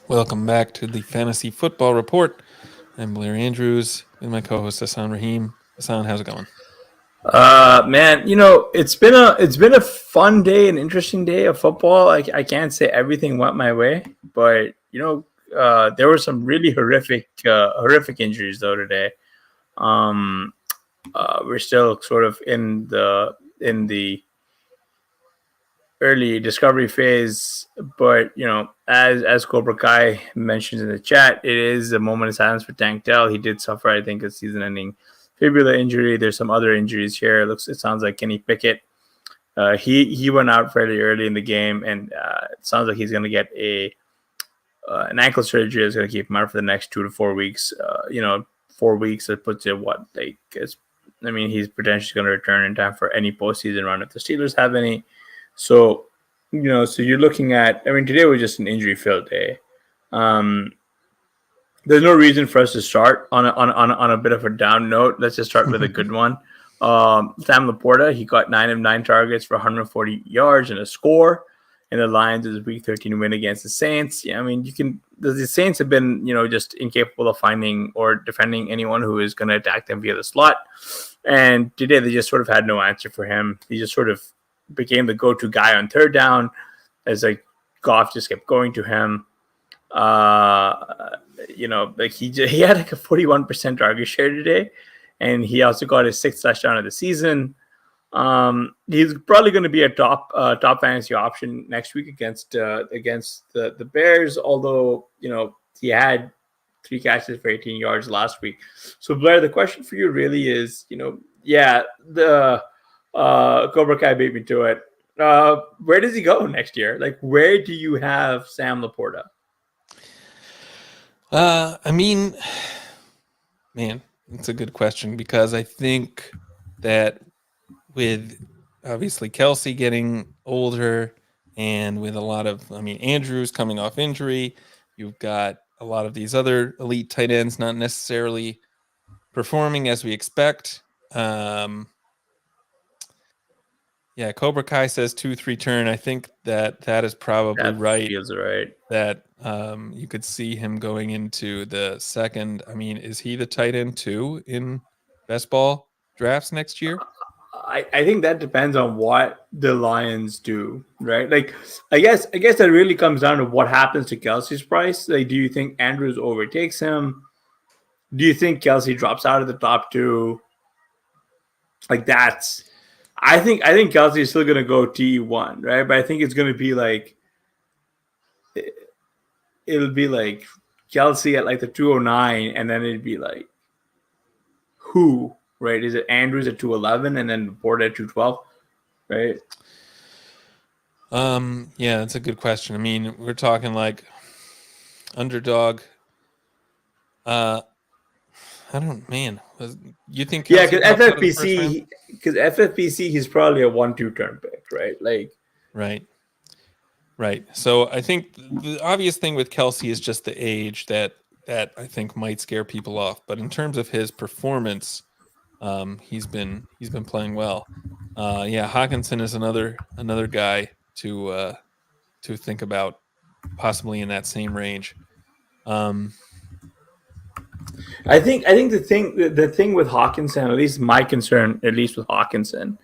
Welcome back to the Fantasy Football Report. I'm Blair Andrews with my co-host Hasan Rahim. Hasan, how's it going? Man, it's been a fun day, an interesting day of football. I can't say everything went my way, but there were some really horrific injuries though today. We're still sort of in the early discovery phase, but as Cobra Kai mentions in the chat, it is a moment of silence for Tank Dell. He did suffer, I think, a season-ending fibula injury. There's some other injuries here. It sounds like Kenny Pickett. He went out fairly early in the game, and it sounds like he's going to get an ankle surgery that's going to keep him out for the next 2 to 4 weeks. 4 weeks, that puts it he's potentially going to return in time for any postseason run if the Steelers have any. So you're looking at, today was just an injury-filled day. There's no reason for us to start on a bit of a down note. Let's just start with a good one. Sam Laporta, he got 9 of 9 targets for 140 yards and a score in the Lions' Week 13 win against the Saints. Yeah, the Saints have been, just incapable of finding or defending anyone who is going to attack them via the slot. And today they just sort of had no answer for him. He just sort of became the go-to guy on third down as Goff just kept going to him. He had a 41% target share today, and he also got his 6th touchdown of the season. He's probably going to be a top fantasy option next week against the Bears, although he had 3 catches for 18 yards last week. So Blair, the question for you really is, the Cobra Kai beat me to it. Where does he go next year? Where do you have Sam Laporta? Man, it's a good question because I think that with obviously Kelsey getting older and with a lot of, Andrews coming off injury, you've got a lot of these other elite tight ends not necessarily performing as we expect. Cobra Kai says 2-3 turn. I think that is probably right. Feels right. That you could see him going into the second. Is he the tight end 2 in best ball drafts next year? I think that depends on what the Lions do, right? I guess that really comes down to what happens to Kelsey's price. Do you think Andrews overtakes him? Do you think Kelsey drops out of the top 2? I think Kelsey is still going to go T1, right? But I think it's going to be it'll be Kelsey at the 209, and then it'd be who, right? Is it Andrews at 211 and then Laporta at 212, right? Yeah, that's a good question. We're talking underdog. You think? Yeah, because FFPC, he's probably a 1-2 turn pick, right? Right. So I think the obvious thing with Kelsey is just the age that I think might scare people off. But in terms of his performance, he's been playing well. Hawkinson is another guy to think about, possibly in that same range. I think the thing with Hawkinson, at least my concern, with Hawkinson,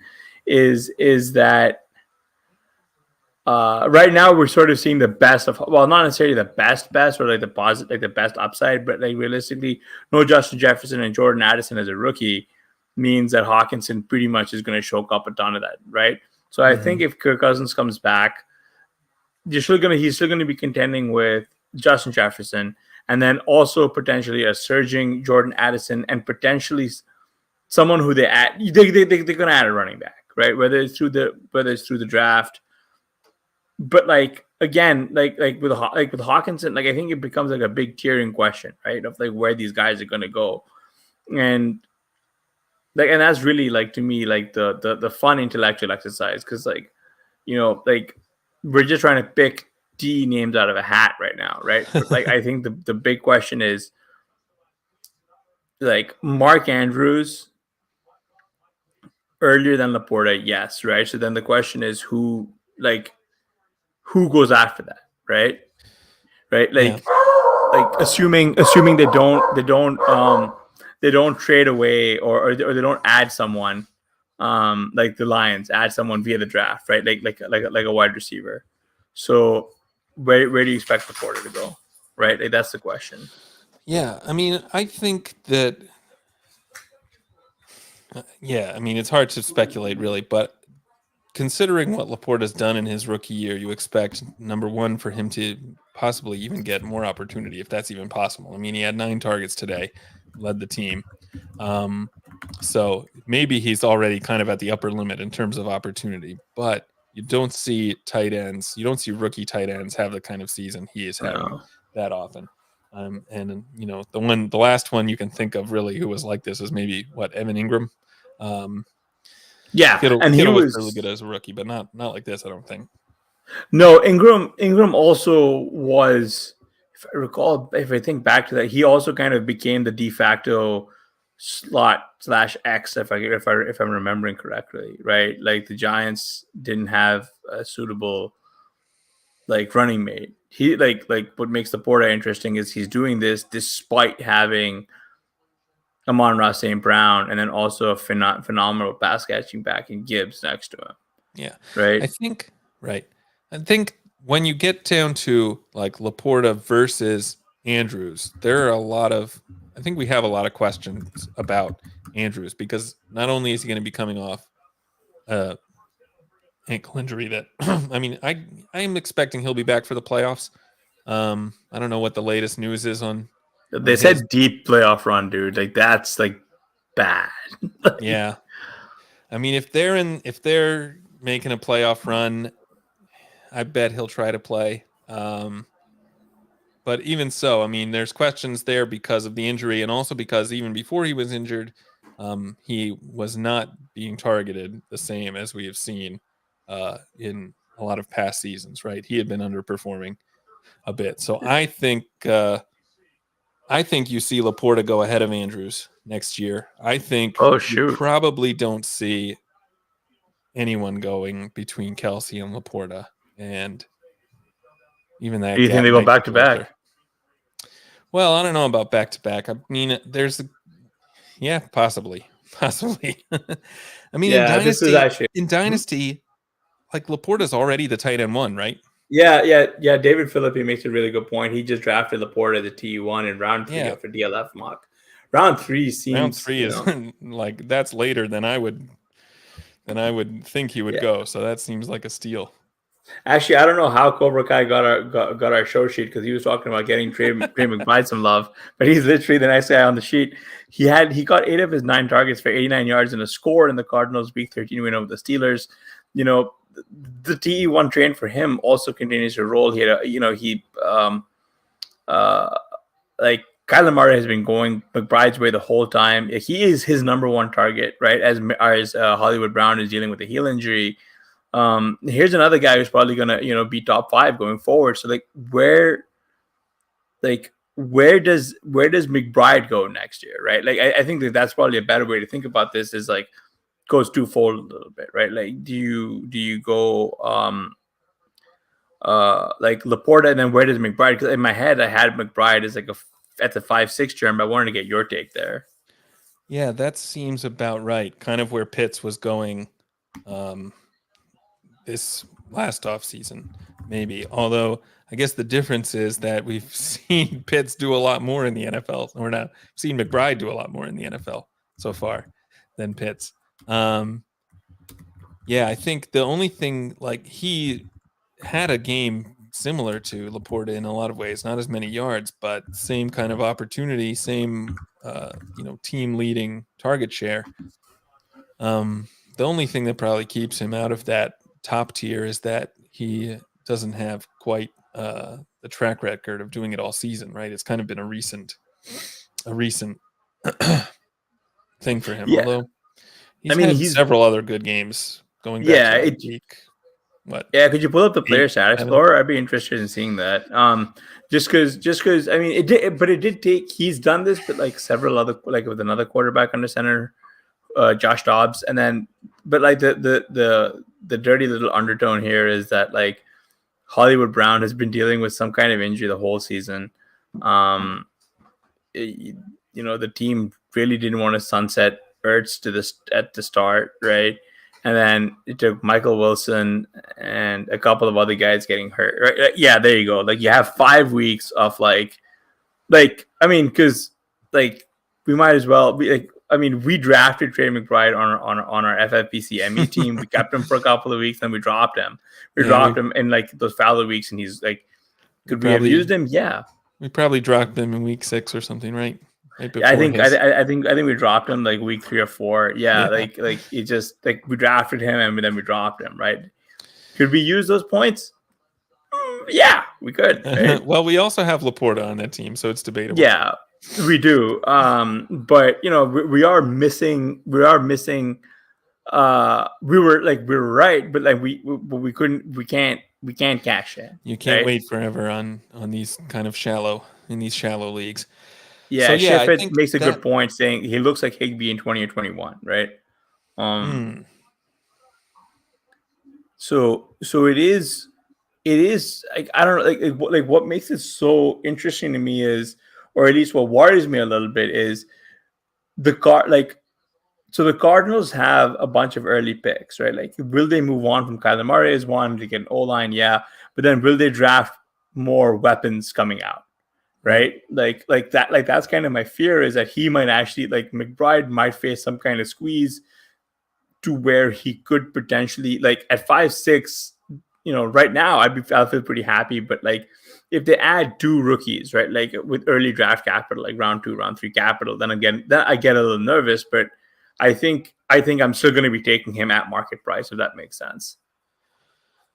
is that right now we're sort of seeing the best of, well, not necessarily the best or the positive, the best upside, but realistically, no Justin Jefferson and Jordan Addison as a rookie means that Hawkinson pretty much is going to choke up a ton of that, right? So I think if Kirk Cousins comes back, he's still going to be contending with Justin Jefferson. And then also potentially a surging Jordan Addison and potentially someone who they're going to add a running back, right? Whether it's through the draft. But again, with Hawkinson, I think it becomes a big tiering question, right? Of where these guys are going to go. And and that's really to me the fun intellectual exercise, because like we're just trying to pick D names out of a hat right now, right? But like I think the big question is like Mark Andrews earlier than Laporta, yes, right? So then the question is who goes after that, right? Right? Yeah. Like assuming they don't trade away or they don't add someone like the Lions add someone via the draft, right? Like a wide receiver. So where do you expect Laporta to go? Right? Like that's the question. Yeah. I mean, I think that yeah, I mean, it's hard to speculate really, but considering what Laporta's done in his rookie year, you expect number one for him to possibly even get more opportunity, if that's even possible. I mean, he had 9 targets today, led the team. So maybe he's already kind of at the upper limit in terms of opportunity, but you don't see tight ends, you don't see rookie tight ends have the kind of season he is having No. that often. And the last one you can think of really who was like this is maybe Evan Ingram. Yeah, Kittle and he was really good was as a rookie, but not like this, I don't think. no Ingram also was, if I recall, if I think back to that, he also kind of became the de facto slot slash X if I'm remembering correctly, right? Like the Giants didn't have a suitable like running mate. He like what makes Laporta interesting is he's doing this despite having Amon-Ra St. Brown and then also a phenomenal pass catching back in Gibbs next to him. Yeah. Right. I think when you get down to like Laporta versus Andrews, I think we have a lot of questions about Andrews because not only is he going to be coming off ankle injury that I mean, I am expecting he'll be back for the playoffs. I don't know what the latest news is on They his. said deep playoff run, dude. Like that's like bad. Yeah. I mean, if they're making a playoff run, I bet he'll try to play. But even so, I mean, there's questions there because of the injury, and also because even before he was injured, he was not being targeted the same as we have seen in a lot of past seasons. Right, he had been underperforming a bit. So I think you see Laporta go ahead of Andrews next year. I think Oh you shoot. probably don't see anyone going between Kelsey and Laporta, and even that Do you think gap they go might be back to closer. back? Well, I don't know about back to back. I mean, possibly. I mean, Yeah, this is actually. in Dynasty, like Laporta's already the tight end one, right? Yeah. David Philippi makes a really good point. He just drafted Laporta as a TU1 in round 3 Yeah, for DLF mock. Round 3 round seems, 3 is like that's later than I would think he would yeah. go. So that seems like a steal. Actually, I don't know how Cobra Kai got our show sheet because he was talking about getting Trey McBride some love, but he's literally the next guy on the sheet. He got 8 of his 9 targets for 89 yards and a score in the Cardinals' Week 13 win over the Steelers. The TE1 train for him also continues to roll. He had like Kyler Murray has been going McBride's way the whole time. He is his number one target, right? As Hollywood Brown is dealing with a heel injury. Here's another guy who's probably gonna be top 5 going forward. So where does McBride go next year, right? Like I think that's probably a better way to think about this. Is like goes twofold a little bit, right? Like do you go like Laporta and then where does McBride? Because in my head I had McBride as like at the 5-6 term. But I wanted to get your take there. Yeah, that seems about right. Kind of where Pitts was going this last offseason, maybe. Although I guess the difference is that we've seen Pitts do a lot more in the NFL. We're not seen McBride do a lot more in the NFL so far than Pitts. Yeah, I think the only thing, like, he had a game similar to Laporta in a lot of ways, not as many yards, but same kind of opportunity, same team leading target share. The only thing that probably keeps him out of that top tier is that he doesn't have quite the track record of doing it all season, right? It's kind of been a recent thing for him. Yeah, Although I he's mean had several other good games going back to last week. what? Yeah, could you pull up the player 8, status 7? score? I'd be interested in seeing that. Just because I mean it did take. He's done this, but like several other like with another quarterback under center, Josh Dobbs, and then but like the dirty little undertone here is that like Hollywood Brown has been dealing with some kind of injury the whole season. The team really didn't want to sunset Ertz at the start, right? And then it took Michael Wilson and a couple of other guys getting hurt. Right? Yeah, there you go. Like you have 5 weeks of like I mean, because like we might as well be like. I mean, we drafted Trey McBride on our FFPC ME team. We kept him for a couple of weeks, then we dropped him. We dropped him in like those fallow weeks, and he's like, could we have used him? Yeah, we probably dropped him in week 6 or something, right? Yeah, I think we dropped him like week 3 or 4. Yeah. like it just like we drafted him and then we dropped him, right? Could we use those points? Yeah, we could. Right? Well, we also have Laporta on that team, so it's debatable. Yeah, we do. But we are missing. We were right, but like we couldn't. We can't cash it. You can't wait forever on these kind of shallow leagues. Yeah, so, yeah, Shifrit makes a good point saying he looks like Higbee in 20 or 21, right? So it is like I don't know like what makes it so interesting to me is, or at least what worries me a little bit is the Cardinals have a bunch of early picks, right? Like, will they move on from Kyler Murray as one to get an O-line? Yeah, but then will they draft more weapons coming out? Right, like that, like that's kind of my fear is that he might actually like McBride might face some kind of squeeze to where he could potentially like at 5'6", right now I'll feel pretty happy, but like if they add 2 rookies, right, like with early draft capital, like round 2, round 3 capital, then again, I get a little nervous, but I think I'm still going to be taking him at market price if that makes sense.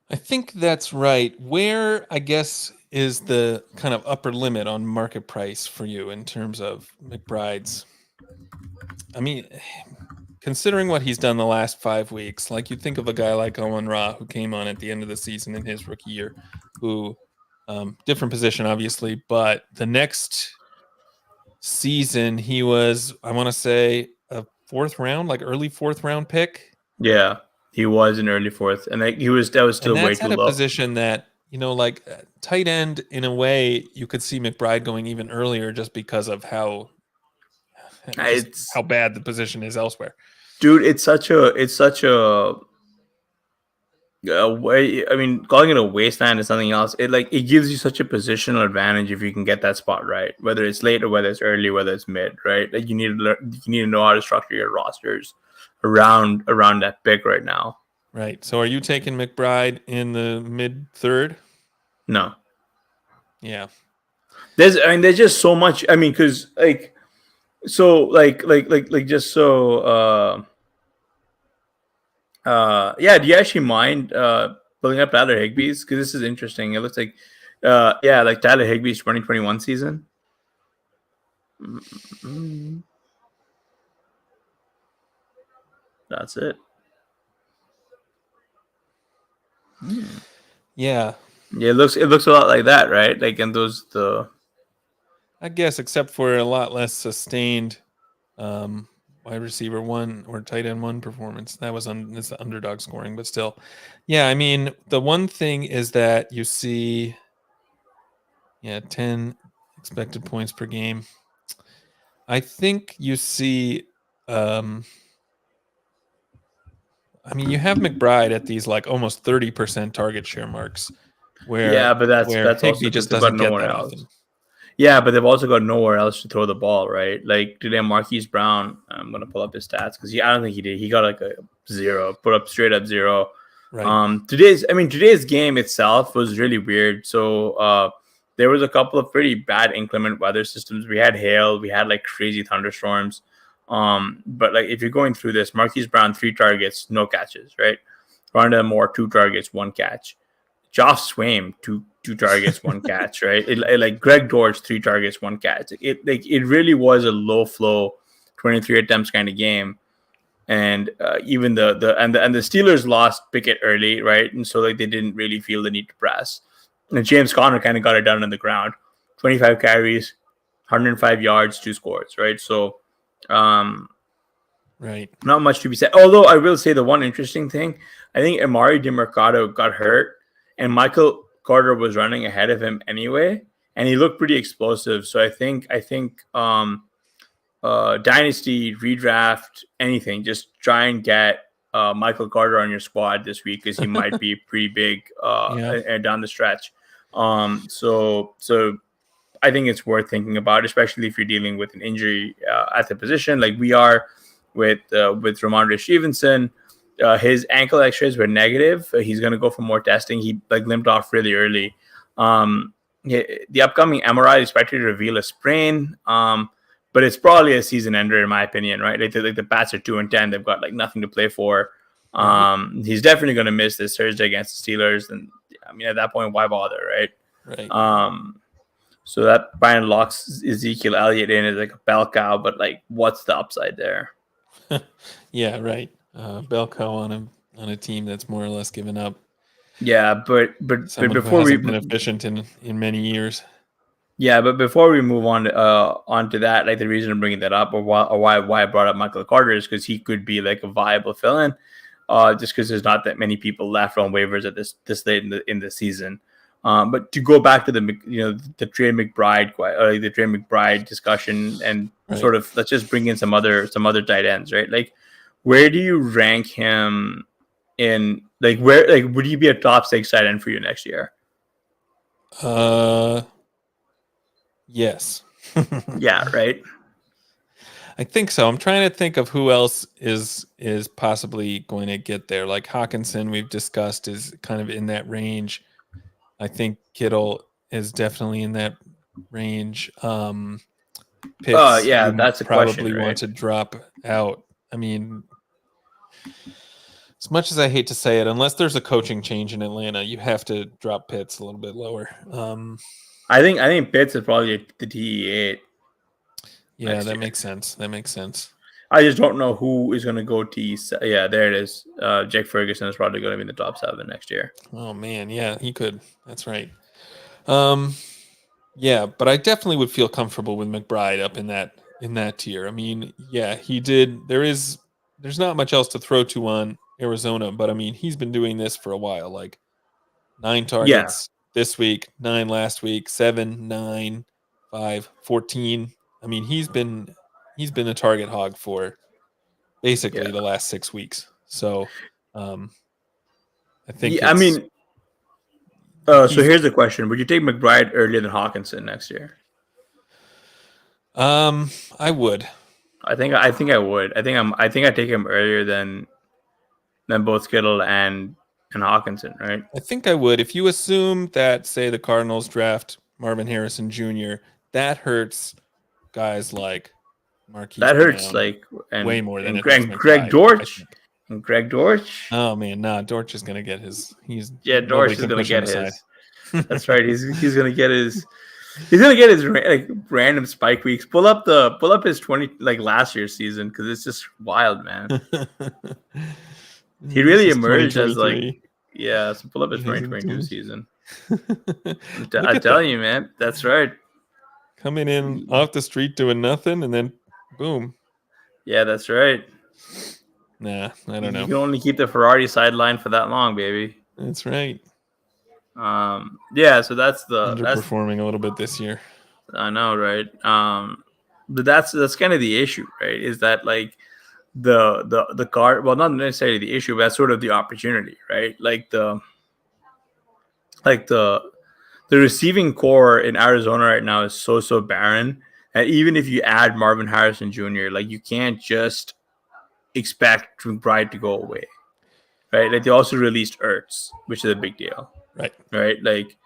I think that's right. Where I guess is the kind of upper limit on market price for you in terms of McBride's? I mean, considering what he's done the last 5 weeks, like you think of a guy like Owen Ra, who came on at the end of the season in his rookie year, who different position, obviously, but the next season he was, I want to say, a 4th round, like early 4th round pick. Yeah, he was an early 4th, and that was still way too low. A position that, like tight end, in a way, you could see McBride going even earlier just because of how bad the position is elsewhere. Dude, it's such a way. I mean, calling it a wasteland is something else. It gives you such a positional advantage if you can get that spot right, whether it's late or whether it's early, whether it's mid, right? Like you need to know how to structure your rosters around that pick right now. Right. So are you taking McBride in the mid 3rd? No. Yeah. There's just so much. I mean, because yeah. Do you actually mind pulling up Tyler Higbee's? Because this is interesting. It looks like like Tyler Higbee's 2021 season. Mm-hmm. That's it. Yeah. Yeah, it looks a lot like that, right? Like in I guess, except for a lot less sustained wide receiver 1 or tight end 1 performance. That was it's the underdog scoring, but still. Yeah, I mean, the one thing is that you see 10 expected points per game. I think you see you have McBride at these like almost 30% target share marks, where but that's Higbee also just doesn't get nowhere that else. often. Yeah, but they've also got nowhere else to throw the ball, right? Like today, Marquise Brown. I'm gonna pull up his stats because I don't think he did. He got like a 0, put up straight up 0. Right. Today's game itself was really weird. So there was a couple of pretty bad inclement weather systems. We had hail, we had like crazy thunderstorms. But like if you're going through this, Marquise Brown 3 targets, no catches, right? Rondell Moore 2 targets, 1 catch. Josh Swaim 2 targets, 1 catch, right? Like Greg Dortch 3 targets, 1 catch. It really was a low flow 23 attempts kind of game. And even the Steelers lost Pickett early, right? And so like they didn't really feel the need to press. And James Conner kind of got it done on the ground. 25 carries, 105 yards, 2 scores, right? So right. not much to be said. Although I will say the one interesting thing, I think Amari DeMercado got hurt and Michael Carter was running ahead of him anyway, and he looked pretty explosive. So I think dynasty, redraft, anything, just try and get Michael Carter on your squad this week because he might be pretty big down the stretch. So I think it's worth thinking about, especially if you're dealing with an injury at the position like we are with Ramondre Stevenson. His ankle X-rays were negative. He's going to go for more testing. He like limped off really early. The upcoming MRI is expected to reveal a sprain. But it's probably a season ender in my opinion, right? Like the Pats are 2-10. They've got like nothing to play for. He's definitely going to miss this Thursday against the Steelers. And I mean, at that point, why bother, right? Right. So that Brian locks Ezekiel Elliott in as like a bell cow, but like, what's the upside there? Yeah, right. Bell cow on a team that's more or less given up. Yeah, but before we've been efficient in many years. Yeah, but before we move on to that, like the reason I'm bringing that up or why I brought up Michael Carter is because he could be like a viable fill-in, just because there's not that many people left on waivers at this late in the season. But to go back to the Trey McBride discussion and sort of let's just bring in some other tight ends, right? Like, where do you rank him in? Like, where would he be a top 6 tight end for you next year? Yes. Yeah, right. I think so. I'm trying to think of who else is possibly going to get there. Like Hawkinson, we've discussed, is kind of in that range. I think Kittle is definitely in that range. Pitts, that's a probably question, right? want to drop out. I mean, as much as I hate to say it, unless there's a coaching change in Atlanta, you have to drop Pitts a little bit lower. I think Pitts is probably the TE8. Yeah, that makes sense. I just don't know who is going to go TE. Yeah, there it is. Jake Ferguson is probably going to be in the top 7 next year. Oh man, yeah, he could. That's right. Yeah, but I definitely would feel comfortable with McBride up in that tier. I mean, yeah, he did. There's not much else to throw to on Arizona, but I mean, he's been doing this for a while. Like 9 targets this week, 9 last week, 7, 9, 5, 14. I mean, he's been a target hog for basically the last 6 weeks. So, I think. Yeah, I mean, so here's the question: would you take McBride earlier than Hawkinson next year? I would. I think I would. I think I take him earlier than both Kittle and Hawkinson, right? I think I would. If you assume that, say, the Cardinals draft Marvin Harrison Jr., that hurts guys like Marquise Brown way more than Greg Dortch. And Greg Dortch. Oh man, Dortch is gonna get his. Dortch is gonna get his. That's right. He's gonna get his. He's gonna get his like random spike weeks. Pull up his 20 like last year's season because it's just wild, man. He really emerged as like so pull up his 2022 season. I tell you, man, that's right. Coming in off the street doing nothing and then boom. Yeah, that's right. Nah, I don't know. You can only keep the Ferrari sideline for that long, baby. That's right. So that's underperforming a little bit this year. I know, right? But that's kind of the issue, right? Is that like the card? Well, not necessarily the issue, but that's sort of the opportunity, right? Like the receiving core in Arizona right now is so barren that even if you add Marvin Harrison Jr., like you can't just expect McBride to go away, right? Like they also released Ertz, which is a big deal, right? Like,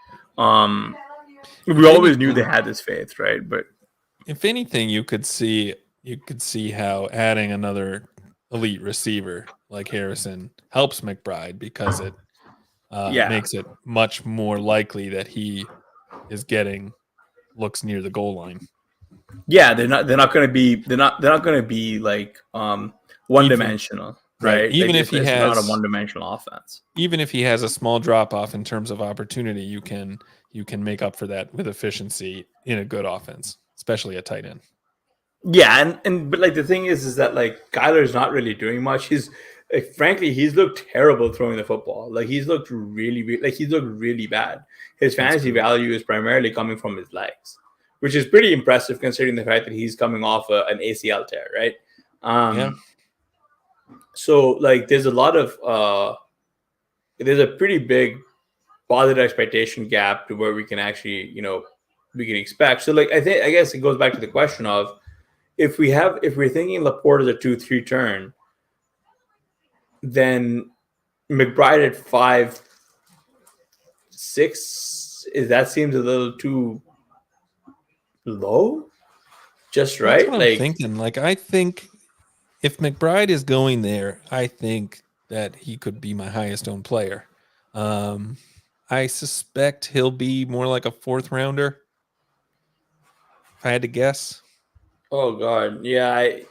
we always knew they had this faith, right? But if anything, you could see how adding another elite receiver like Harrison helps McBride because it makes it much more likely that he is getting looks near the goal line. Yeah, they're not going to be like one-dimensional, right? Even Like if he it's not a has one-dimensional offense. even if he has a small drop off in terms of opportunity, you can make up for that with efficiency in a good offense, especially at tight end. Yeah, but like the thing is that like Kyler's not really doing much. He's like, frankly, he's looked terrible throwing the football. Like he's looked really bad. His fantasy value is primarily coming from his legs, which is pretty impressive considering the fact that he's coming off an ACL tear, right? Yeah. So like there's a lot of there's a pretty big positive expectation gap to where we can actually, we can expect. So like I guess it goes back to the question of if we're thinking Laporte is a 2-3 turn, then McBride at 5-6 that seems a little too low. Just right. That's what I'm thinking. Like I think if McBride is going there, I think that he could be my highest owned player. I suspect he'll be more like a 4th rounder. If I had to guess. Oh God, yeah, I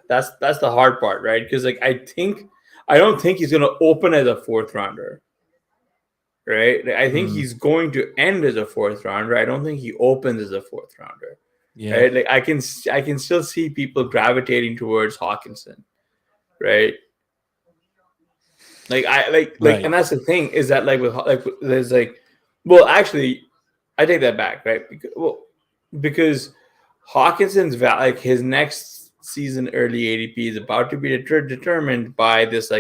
that's the hard part, right? Because like I don't think he's gonna open as a 4th rounder, right? Like, I think he's going to end as a 4th rounder. I don't think he opens as a 4th rounder. Yeah. Right? Like I can still see people gravitating towards Hawkinson, right? Like and that's the thing is that there's well, actually I take that back, right? Because Hawkinson's his next season early ADP is about to be determined by this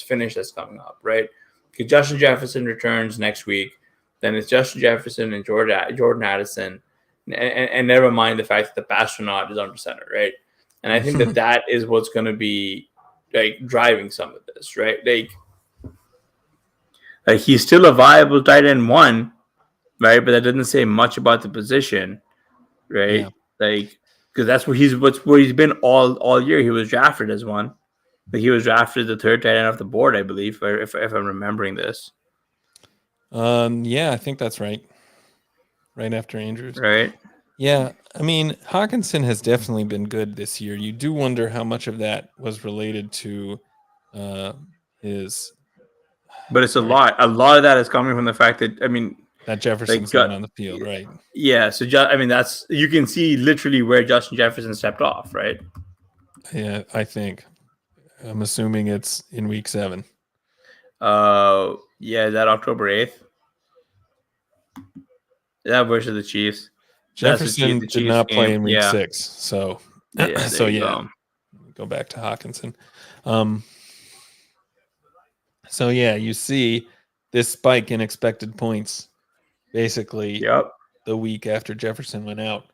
finish that's coming up, right? Because Justin Jefferson returns next week, then it's Justin Jefferson and Jordan Addison, and never mind the fact that the astronaut is under center, right? And I think that is what's going to be like driving some of this, right? Like he's still a viable tight end 1, right? But that doesn't say much about the position, right? Yeah. Like because that's where he's been all year. He was drafted as 1. Like he was drafted the 3rd tight end off the board, I believe, if I'm remembering this. Yeah, I think that's right. Right after Andrews. Right. Yeah, I mean, Hawkinson has definitely been good this year. You do wonder how much of that was related to his. But it's a lot. A lot of that is coming from the fact that that Jefferson's not on the field, right? Yeah, so that's you can see literally where Justin Jefferson stepped off, right? Yeah, I think. I'm assuming it's in week 7. Yeah, is that October 8th? That versus the Chiefs. Jefferson did not play in week 6, so yeah. Go back to Hawkinson. So yeah, you see this spike in expected points basically the week after Jefferson went out,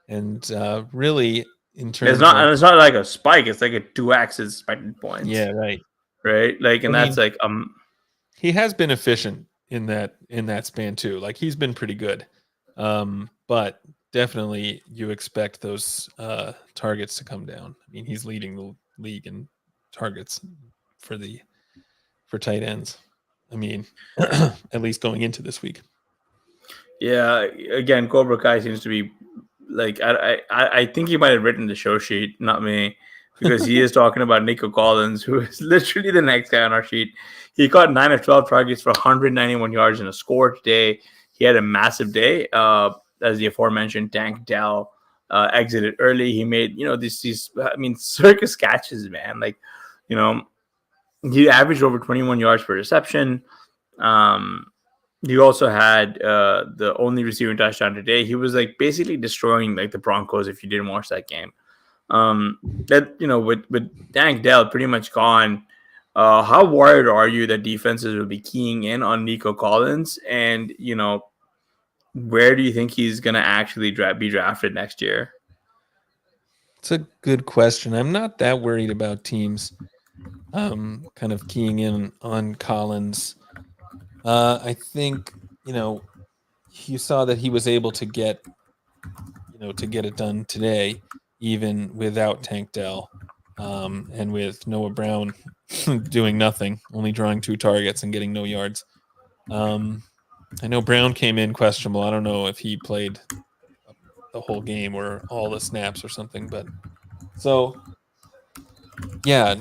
and really in terms it's not like a spike, it's like a 2x expected points. Yeah, right. Like, and that's like he has been efficient in that span too. Like he's been pretty good, but definitely you expect those targets to come down. I mean, he's leading the league in targets for tight ends. I mean, at least going into this week. Yeah, again, Cobra Kai seems to be like I think he might have written the show sheet, not me, because he is talking about Nico Collins, who is literally the next guy on our sheet. He caught 9 of 12 targets for 191 yards and a score today. He had a massive day. As the aforementioned Tank Dell exited early. He made these circus catches, man. Like he averaged over 21 yards per reception. He also had the only receiving touchdown today. He was like basically destroying like the Broncos if you didn't watch that game. With Tank Dell pretty much gone, how worried are you that defenses will be keying in on Nico Collins? And where do you think he's going to actually be drafted next year? It's a good question. I'm not that worried about teams kind of keying in on Collins. I think, you saw that he was able to get it done today, even without Tank Dell, and with Noah Brown doing nothing, only drawing 2 targets and getting no yards. I know Brown came in questionable. I don't know if he played the whole game or all the snaps or something. But so yeah,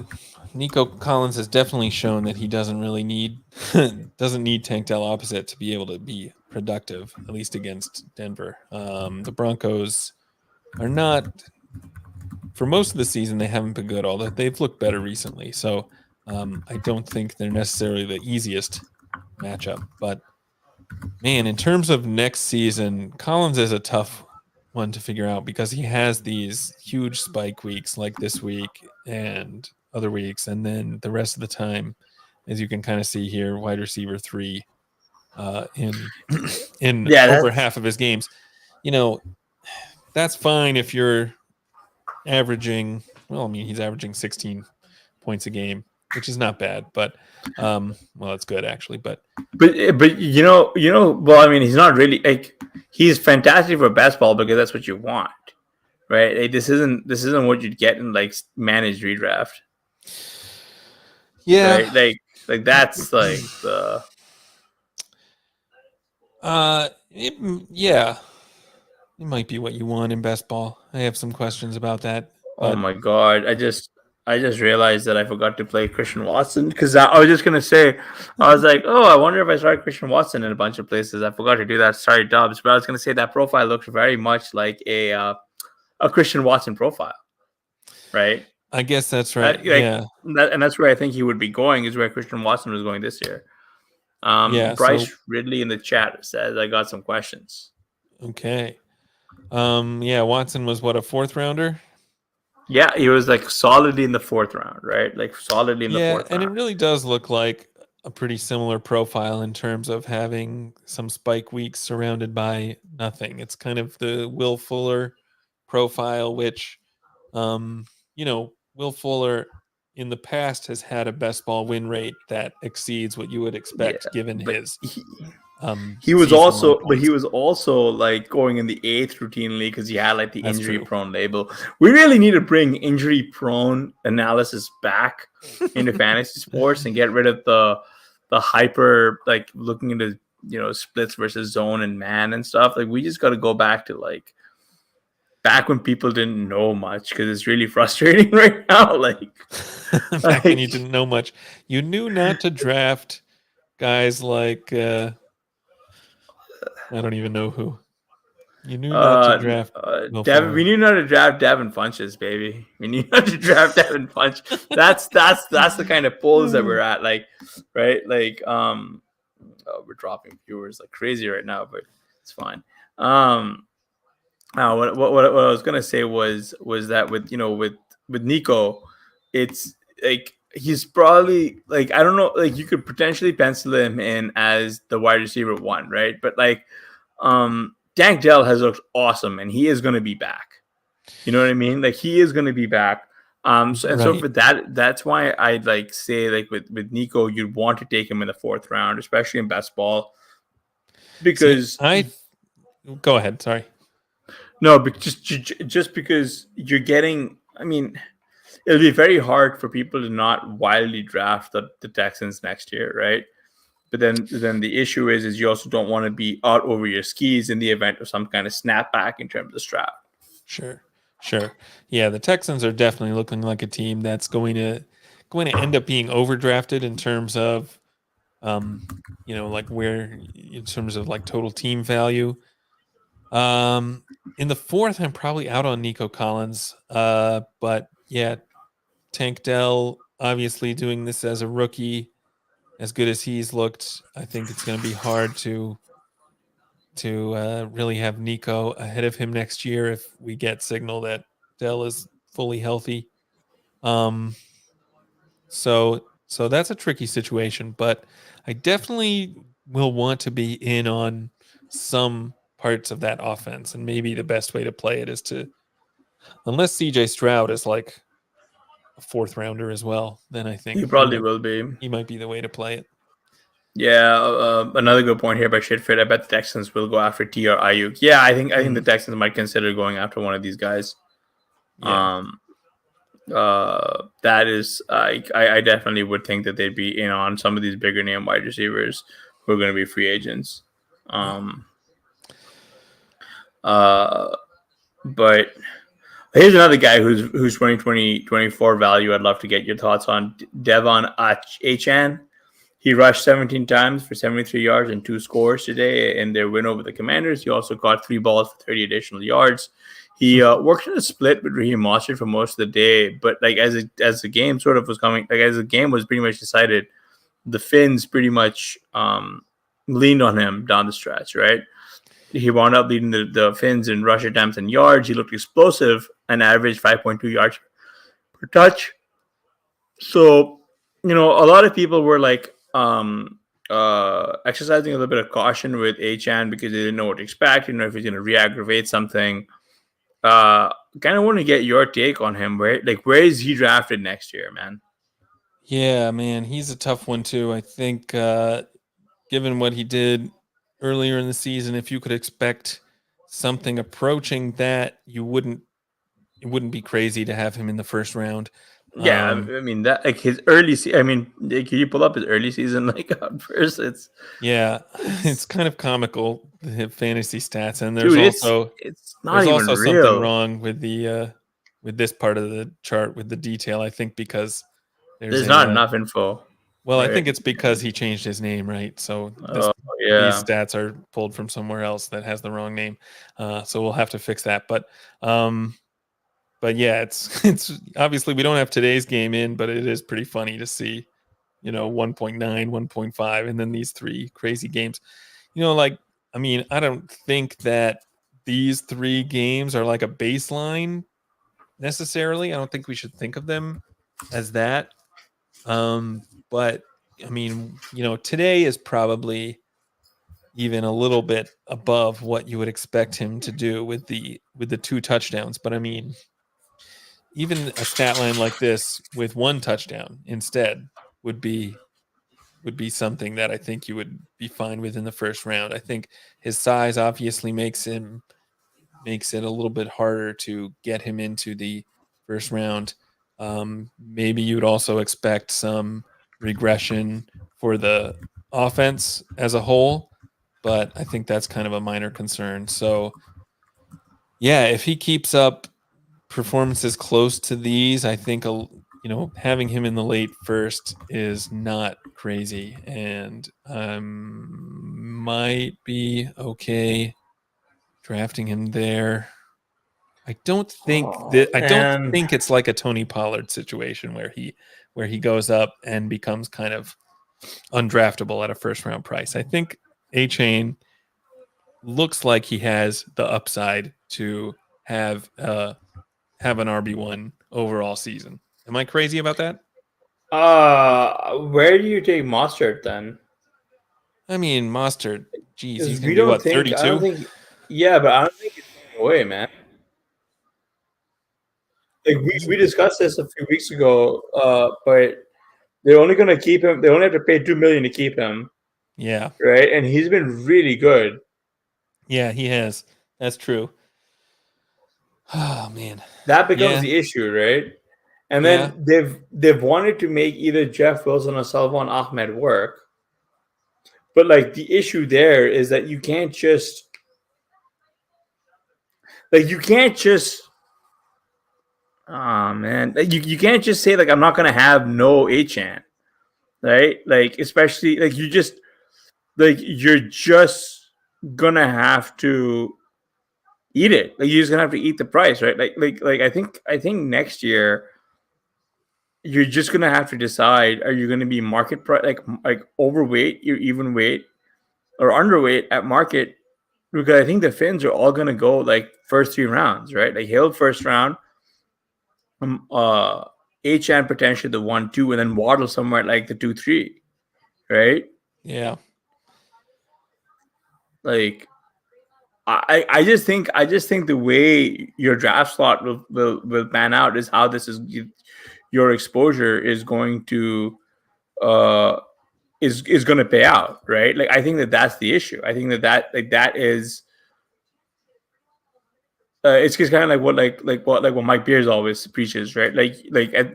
Nico Collins has definitely shown that he doesn't really need Tank Dell opposite to be able to be productive, at least against Denver. The Broncos are not, for most of the season, they haven't been good, although they've looked better recently. So I don't think they're necessarily the easiest matchup. But man, in terms of next season, Collins is a tough one to figure out because he has these huge spike weeks like this week and other weeks, and then the rest of the time, as you can kind of see here, wide receiver 3 in over half of his games. That's fine if you're averaging. Well, I mean, he's averaging 16 points a game, which is not bad, but well, it's good actually. But well, I mean, he's not really like he's fantastic for basketball because that's what you want, right? Like, this isn't what you'd get in like managed redraft. Yeah, right? Like that's like the. Yeah, it might be what you want in best ball. I have some questions about that. But... Oh my god! I just realized that I forgot to play Christian Watson because I was just gonna say, I was like, oh, I wonder if I start Christian Watson in a bunch of places. I forgot to do that. Sorry, Dubs, but I was gonna say that profile looks very much like a Christian Watson profile, right? I guess that's right. Yeah, and that's where I think he would be going. Is where Christian Watson was going this year. Bryce Ridley in the chat says, I got some questions. Okay. Yeah, Watson was what, a 4th rounder? Yeah, he was like solidly in the 4th round, right? Like solidly in the 4th round. And it really does look like a pretty similar profile in terms of having some spike weeks surrounded by nothing. It's kind of the Will Fuller profile, which, Will Fuller in the past has had a best ball win rate that exceeds what you would expect given his. He was also like going in the 8th routinely because he had like the injury prone label. We really need to bring injury prone analysis back into fantasy sports and get rid of the hyper like looking into splits versus zone and man and stuff. Like we just got to go back to like back when people didn't know much because it's really frustrating right now. Like back when you didn't know much, you knew not to draft guys like I don't even know who. You knew not to draft Devin. We knew not to draft Devin Funches, baby. We knew not to draft Devin Funch. That's the kind of polls that we're at. Like, right? Like, we're dropping viewers like crazy right now, but it's fine. What I was gonna say was that with Nico, it's like he's probably like I don't know, like you could potentially pencil him in as the wide receiver 1, right? But like Tank Dell has looked awesome and he is gonna be back. You know what I mean? Like he is gonna be back. So for that's why I'd like say like with Nico, you'd want to take him in the 4th round, especially in best ball. Because go ahead, sorry. No, but just because you're getting, I mean, it'll be very hard for people to not wildly draft the Texans next year, right? But then the issue is you also don't want to be out over your skis in the event of some kind of snapback in terms of strap. Sure. Yeah, the Texans are definitely looking like a team that's going to end up being overdrafted in terms of, like where in terms of like total team value. In the 4th, I'm probably out on Nico Collins. But yeah, Tank Dell obviously doing this as a rookie, as good as he's looked. I think it's going to be hard to really have Nico ahead of him next year if we get signal that Dell is fully healthy. So that's a tricky situation, but I definitely will want to be in on some parts of that offense, and maybe the best way to play it is to, unless CJ Stroud is like a 4th rounder as well, then I think he probably will be. He might be the way to play it. Yeah, another good point here by Shitfit. I bet the Texans will go after T or Ayuk. Yeah, I think the Texans might consider going after one of these guys. Yeah. That is, I definitely would think that they'd be in on some of these bigger name wide receivers who are going to be free agents. But here's another guy who's 2024 value. I'd love to get your thoughts on Devon Achan. He rushed 17 times for 73 yards and 2 scores today in their win over the Commanders. He also caught 3 balls for 30 additional yards. He worked in a split with Raheem Mostert for most of the day, but like as the game sort of was coming, like as the game was pretty much decided, the Finns pretty much leaned on him down the stretch, right? He wound up leading the Finns in rush attempts and yards. He looked explosive and averaged 5.2 yards per touch. So, a lot of people were like exercising a little bit of caution with Achan because they didn't know what to expect, if he's going to re-aggravate something. Kind of want to get your take on him. Where is he drafted next year, man? Yeah, man, he's a tough one too. I think given what he did earlier in the season, if you could expect something approaching that, it wouldn't be crazy to have him in the first round. Yeah, I mean that his early season. I mean, can you pull up his early season out first? It's kind of comical, the fantasy stats, and there's dude, also it's not even also real. something wrong with the with this part of the chart with the detail. I think because there's not enough info. Well, right? I think it's because he changed his name, right? So these stats are pulled from somewhere else that has the wrong name. So we'll have to fix that. But yeah, it's obviously we don't have today's game in, but it is pretty funny to see, 1.9, 1.5, and then these 3 crazy games. I don't think that these 3 games are like a baseline necessarily. I don't think we should think of them as that. But I mean, today is probably even a little bit above what you would expect him to do with the 2 touchdowns. But I mean, even a stat line like this with 1 touchdown instead would be something that I think you would be fine with in the first round. I think his size obviously makes it a little bit harder to get him into the first round. Maybe you'd also expect some regression for the offense as a whole, but I think that's kind of a minor concern. So, yeah, if he keeps up performances close to these, I think having him in the late first is not crazy, and might be okay drafting him there. I don't think it's like a Tony Pollard situation where he goes up and becomes kind of undraftable at a first round price. I think Achane looks like he has the upside to have an RB1 overall season. Am I crazy about that? Where do you take Mostert then? I mean, Mostert, geez, he's gonna be what, 32? Yeah, but I don't think it's going away, man. Like we discussed this a few weeks ago, but they're only going to keep him. They only have to pay $2 million to keep him. Yeah. Right, and he's been really good. Yeah, he has. That's true. Oh man, that becomes the issue, right? And then they've wanted to make either Jeff Wilson or Salvon Ahmed work, but like the issue there is that you can't just. Oh man, you can't just say like I'm not gonna have no Achane, right? Like especially like you're just gonna have to eat it. Like you're just gonna have to eat the price, right? Like I think next year you're just gonna have to decide: are you gonna be market price, like overweight, you're even weight, or underweight at market? Because I think the Finns are all gonna go like first 3 rounds, right? Like Hill first round. Achane potentially the 1-2, and then Waddle somewhere at like the 2-3, right? Yeah. Like I just think the way your draft slot will pan out is how this is your exposure is going to is going to pay out, right? Like I think that's the issue. I think that is. It's just kind of like what Mike Beers always preaches, right? Like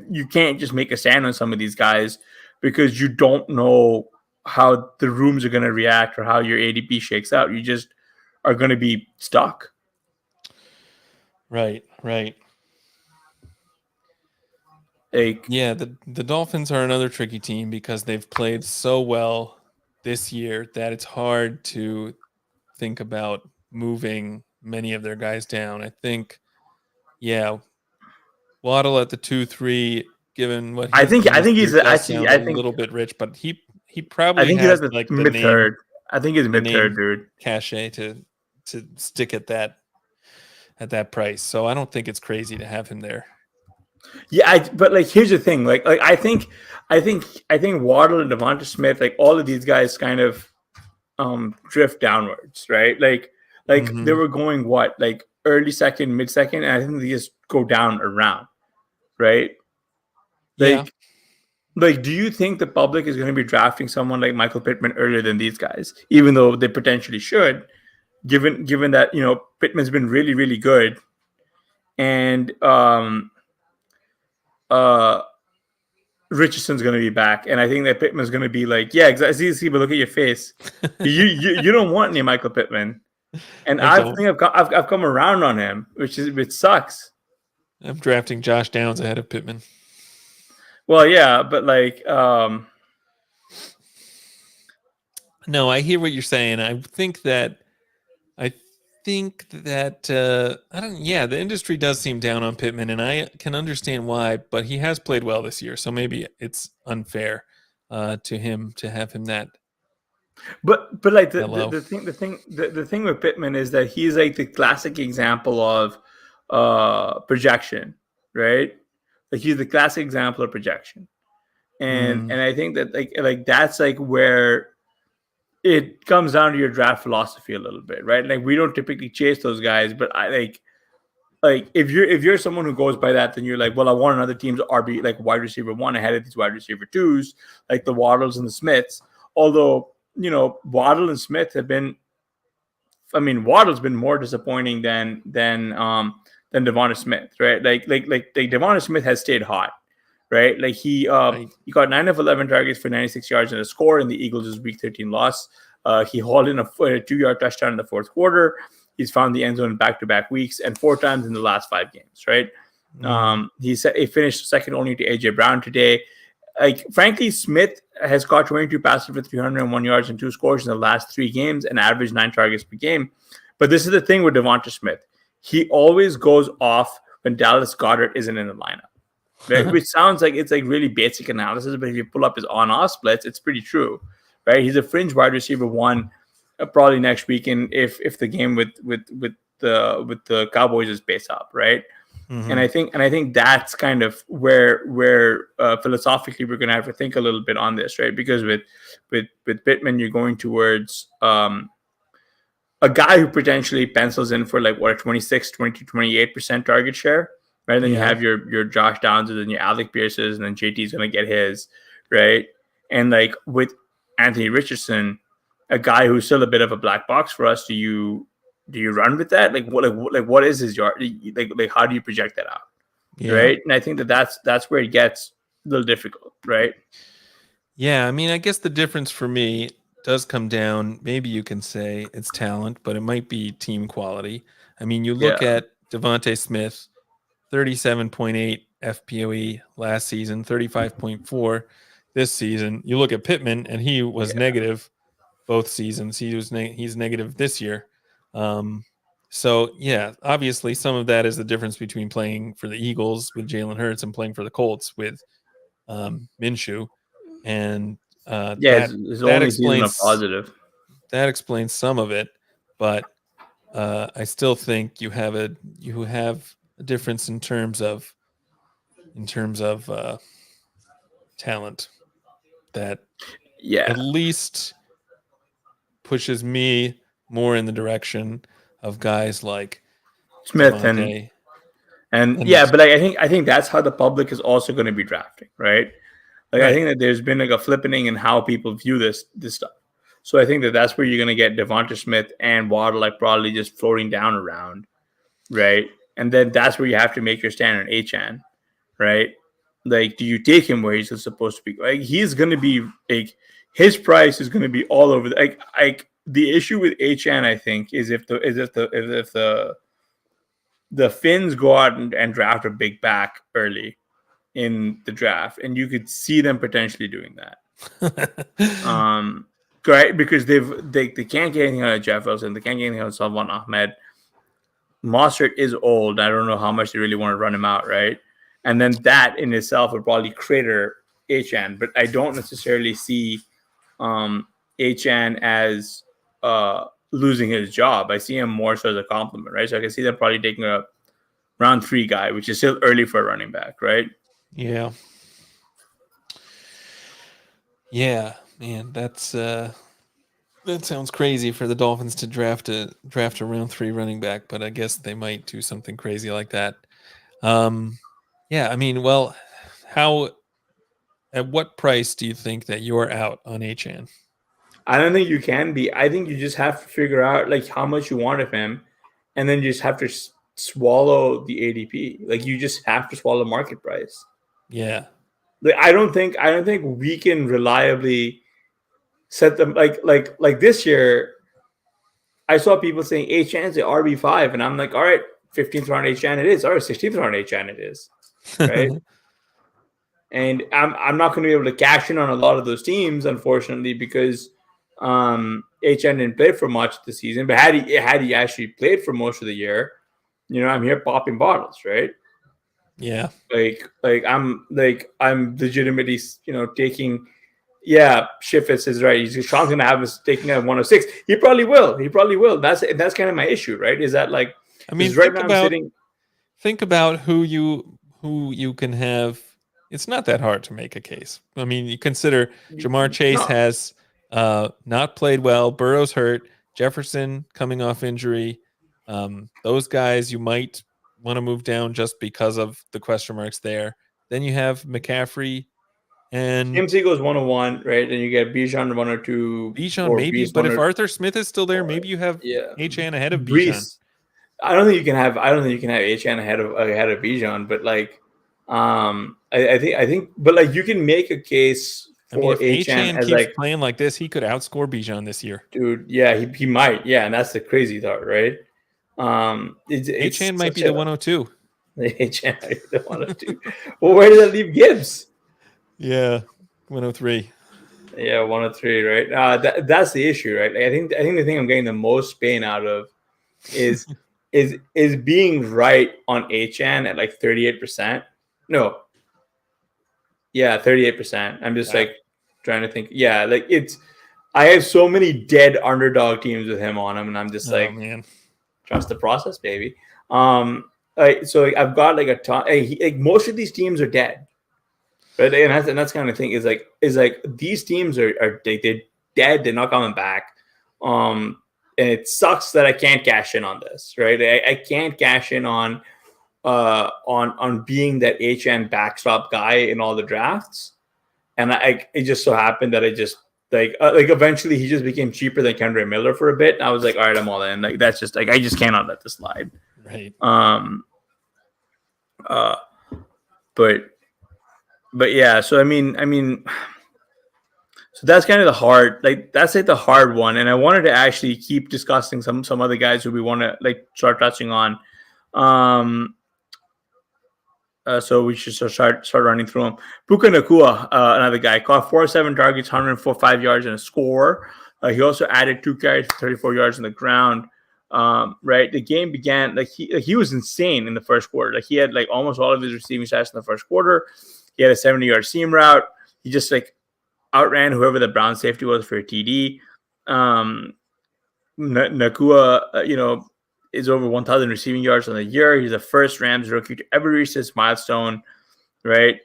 you can't just make a stand on some of these guys because you don't know how the rooms are going to react or how your ADP shakes out. You just are going to be stuck. Right. Like, Yeah, the Dolphins are another tricky team because they've played so well this year that it's hard to think about moving many of their guys down. I think, yeah, Waddle at the 2-3, given what I he's think done I this think year, he's does actually sound a little bit rich, but he I probably think he's at has the like mid third. I think he's the mid third, name dude. cachet to stick at that price. So I don't think it's crazy to have him there. Yeah, but like here's the thing. Like I think Waddle and Devonta Smith, like all of these guys, kind of drift downwards, right? Like they Hmm. were going what, like early second, mid second, and I think they just go down around, right? Yeah. Like like do you think the public is going to be drafting someone like Michael Pittman earlier than these guys, even though they potentially should, given that Pittman's been really really good, and uh Richardson's going to be back, and I think that Pittman's going to be like, yeah, exactly. See, but look at your face. You don't want any Michael Pittman, and I I don't. think I've come around on him, which sucks. I'm drafting Josh Downs ahead of Pittman. Well, yeah, but like, No, I hear what you're saying. I think that I don't. Yeah, the industry does seem down on Pittman, and I can understand why. But he has played well this year, so maybe it's unfair to him to have him but like the, that the, low. the thing the thing the thing with Pittman is that he's like the classic example of projection, right? Like he's the classic example of projection, and Mm, and I think that like that's like where it comes down to your draft philosophy a little bit, right? Like we don't typically chase those guys, but I like if you're someone who goes by that, then you're like, well, I want another team's RB like wide receiver one ahead of these wide receiver twos, like the Waddles and the Smiths. Although Waddle and Smith have been, I mean, Waddle's been more disappointing than Devonta Smith, right? Like Devonta Smith has stayed hot, right? Like right. he got 9 of 11 targets for 96 yards and a score in the Eagles' Week 13 loss. He hauled in a 2-yard touchdown in the fourth quarter. He's found the end zone in back-to-back weeks and 4 times in the last 5 games, right? Mm, He finished second only to AJ Brown today. Like, frankly, Smith has caught 22 passes for 301 yards and 2 scores in the last 3 games and averaged 9 targets per game. But this is the thing with Devonta Smith. He always goes off when Dallas Goedert isn't in the lineup. Right? Which sounds like it's like really basic analysis, but if you pull up his on-off splits, it's pretty true, right? He's a fringe wide receiver one, probably next weekend if the game with the Cowboys is pace up, right? And hmm. I think that's kind of where philosophically we're going to have to think a little bit on this, right? Because with Pittman, you're going towards a guy who potentially pencils in for like what, a 26, 20, 28% target share, right? And then you Yeah. have your Josh Downs and then your Alec Pierce's, and then JT's going to get his, right? And like with Anthony Richardson, a guy who's still a bit of a black box for us, do you run with that? What is his yard? Like how do you project that out, Yeah. right? And I think that's where it gets a little difficult, right? Yeah. I mean, I guess the difference for me does come down. Maybe you can say it's talent, but it might be team quality. I mean, you Yeah, look at Devontae Smith, 37.8 FPOE last season, 35.4 this season. You look at Pittman, and he was yeah, negative both seasons. He's negative this year. Um, so yeah, obviously some of that is the difference between playing for the Eagles with Jalen Hurts and playing for the Colts with Minshew, and yeah. His, that his that only season of explains positive. that explains some of it. But I still think you have a difference in terms of talent that Yeah, at least pushes me more in the direction of guys like Smith Devontae and and yeah, but like, I think that's how the public is also going to be drafting, right? Like I right. think that there's been like a flippening in how people view this stuff. So I think that that's where you're going to get Devonta Smith and Waddle like probably just floating down around, right? And then that's where you have to make your stand on Achan, right? Like, do you take him where he's supposed to be? Like, he's going to be like his price is going to be all over. Like the issue with Achan, I think, is if the the Finns go out and draft a big back early in the draft, and you could see them potentially doing that. Right, because they can't get anything out of Jeff Wilson, they can't get anything out of Salvan Ahmed. Mostert is old. I don't know how much they really want to run him out, right? And then that in itself would probably crater Achan, but I don't necessarily see Achan as losing his job. I see him more so as a compliment, right? So I can see them probably taking a round 3 guy, which is still early for a running back, right? Yeah. Yeah, man, that sounds crazy for the Dolphins to draft a round 3 running back, but I guess they might do something crazy like that. Yeah, I mean, well, at what price do you think that you're out on Achan? I don't think you can be. I think you just have to figure out like how much you want of him, and then you just have to swallow the ADP. Like you just have to swallow market price. Yeah. Like I don't think we can reliably set them like this year. I saw people saying Achan's the RB5, and I'm like, all right, 15th round Achan it is, or 16th round Achan it is, right? And I'm not going to be able to cash in on a lot of those teams, unfortunately, because Achan didn't play for much of the season. But had he actually played for most of the year, I'm here popping bottles, right? Yeah. I'm legitimately, taking. Yeah, Shifis is right. Sean's going to have us taking a 106. He probably will. That's kind of my issue, right? Is that like, I mean, right now think about who you can have. It's not that hard to make a case. I mean, you consider Jamar Chase has not played well. Burrow's hurt. Jefferson coming off injury. Those guys you might want to move down just because of the question marks there. Then you have McCaffrey and MC goes 101, right? And you get Bijan 102. Bijan maybe, but if Arthur Smith is still there, maybe you have Achan ahead of Bijan. I don't think you can have Achan ahead of Bijan, but like I think but like you can make a case for Achan keeps like playing like this, he could outscore Bijan this year. Dude, yeah, he might. Yeah, and that's the crazy thought, right? Achan might be the 102. Achan might be the 102. Well, where does that leave Gibbs? Yeah, 103. Yeah, 103, right? That's the issue, right? Like, I think the thing I'm getting the most pain out of is is being right on Achan at like 38%. No. Yeah, 38%. I'm just like trying to think. Yeah, like I have so many dead underdog teams with him on him, and I'm just man, trust the process, baby. So I've got like a ton. Like most of these teams are dead. But and that's kind of thing is like these teams are they're dead. They're not coming back. And it sucks that I can't cash in on this, right? I can't cash in on being that Achan backstop guy in all the drafts. And it just so happened that I just like eventually he just became cheaper than Kendre Miller for a bit. And I was like, all right, I'm all in. Like that's just like I just cannot let this slide. Right. But yeah, so I mean, so that's kind of the hard one. And I wanted to actually keep discussing some other guys who we want to like start touching on. So we should start running through them. Puka Nacua, another guy, caught 4-7 targets, 104.5 yards and a score. He also added 2 carries for 34 yards on the ground. Right, the game began like he was insane in the first quarter. Like he had like almost all of his receiving stats in the first quarter. He had a 70-yard seam route. He just like outran whoever the Brown safety was for a TD. Nacua, is over 1,000 receiving yards on the year. He's the first Rams rookie to ever reach this milestone, right?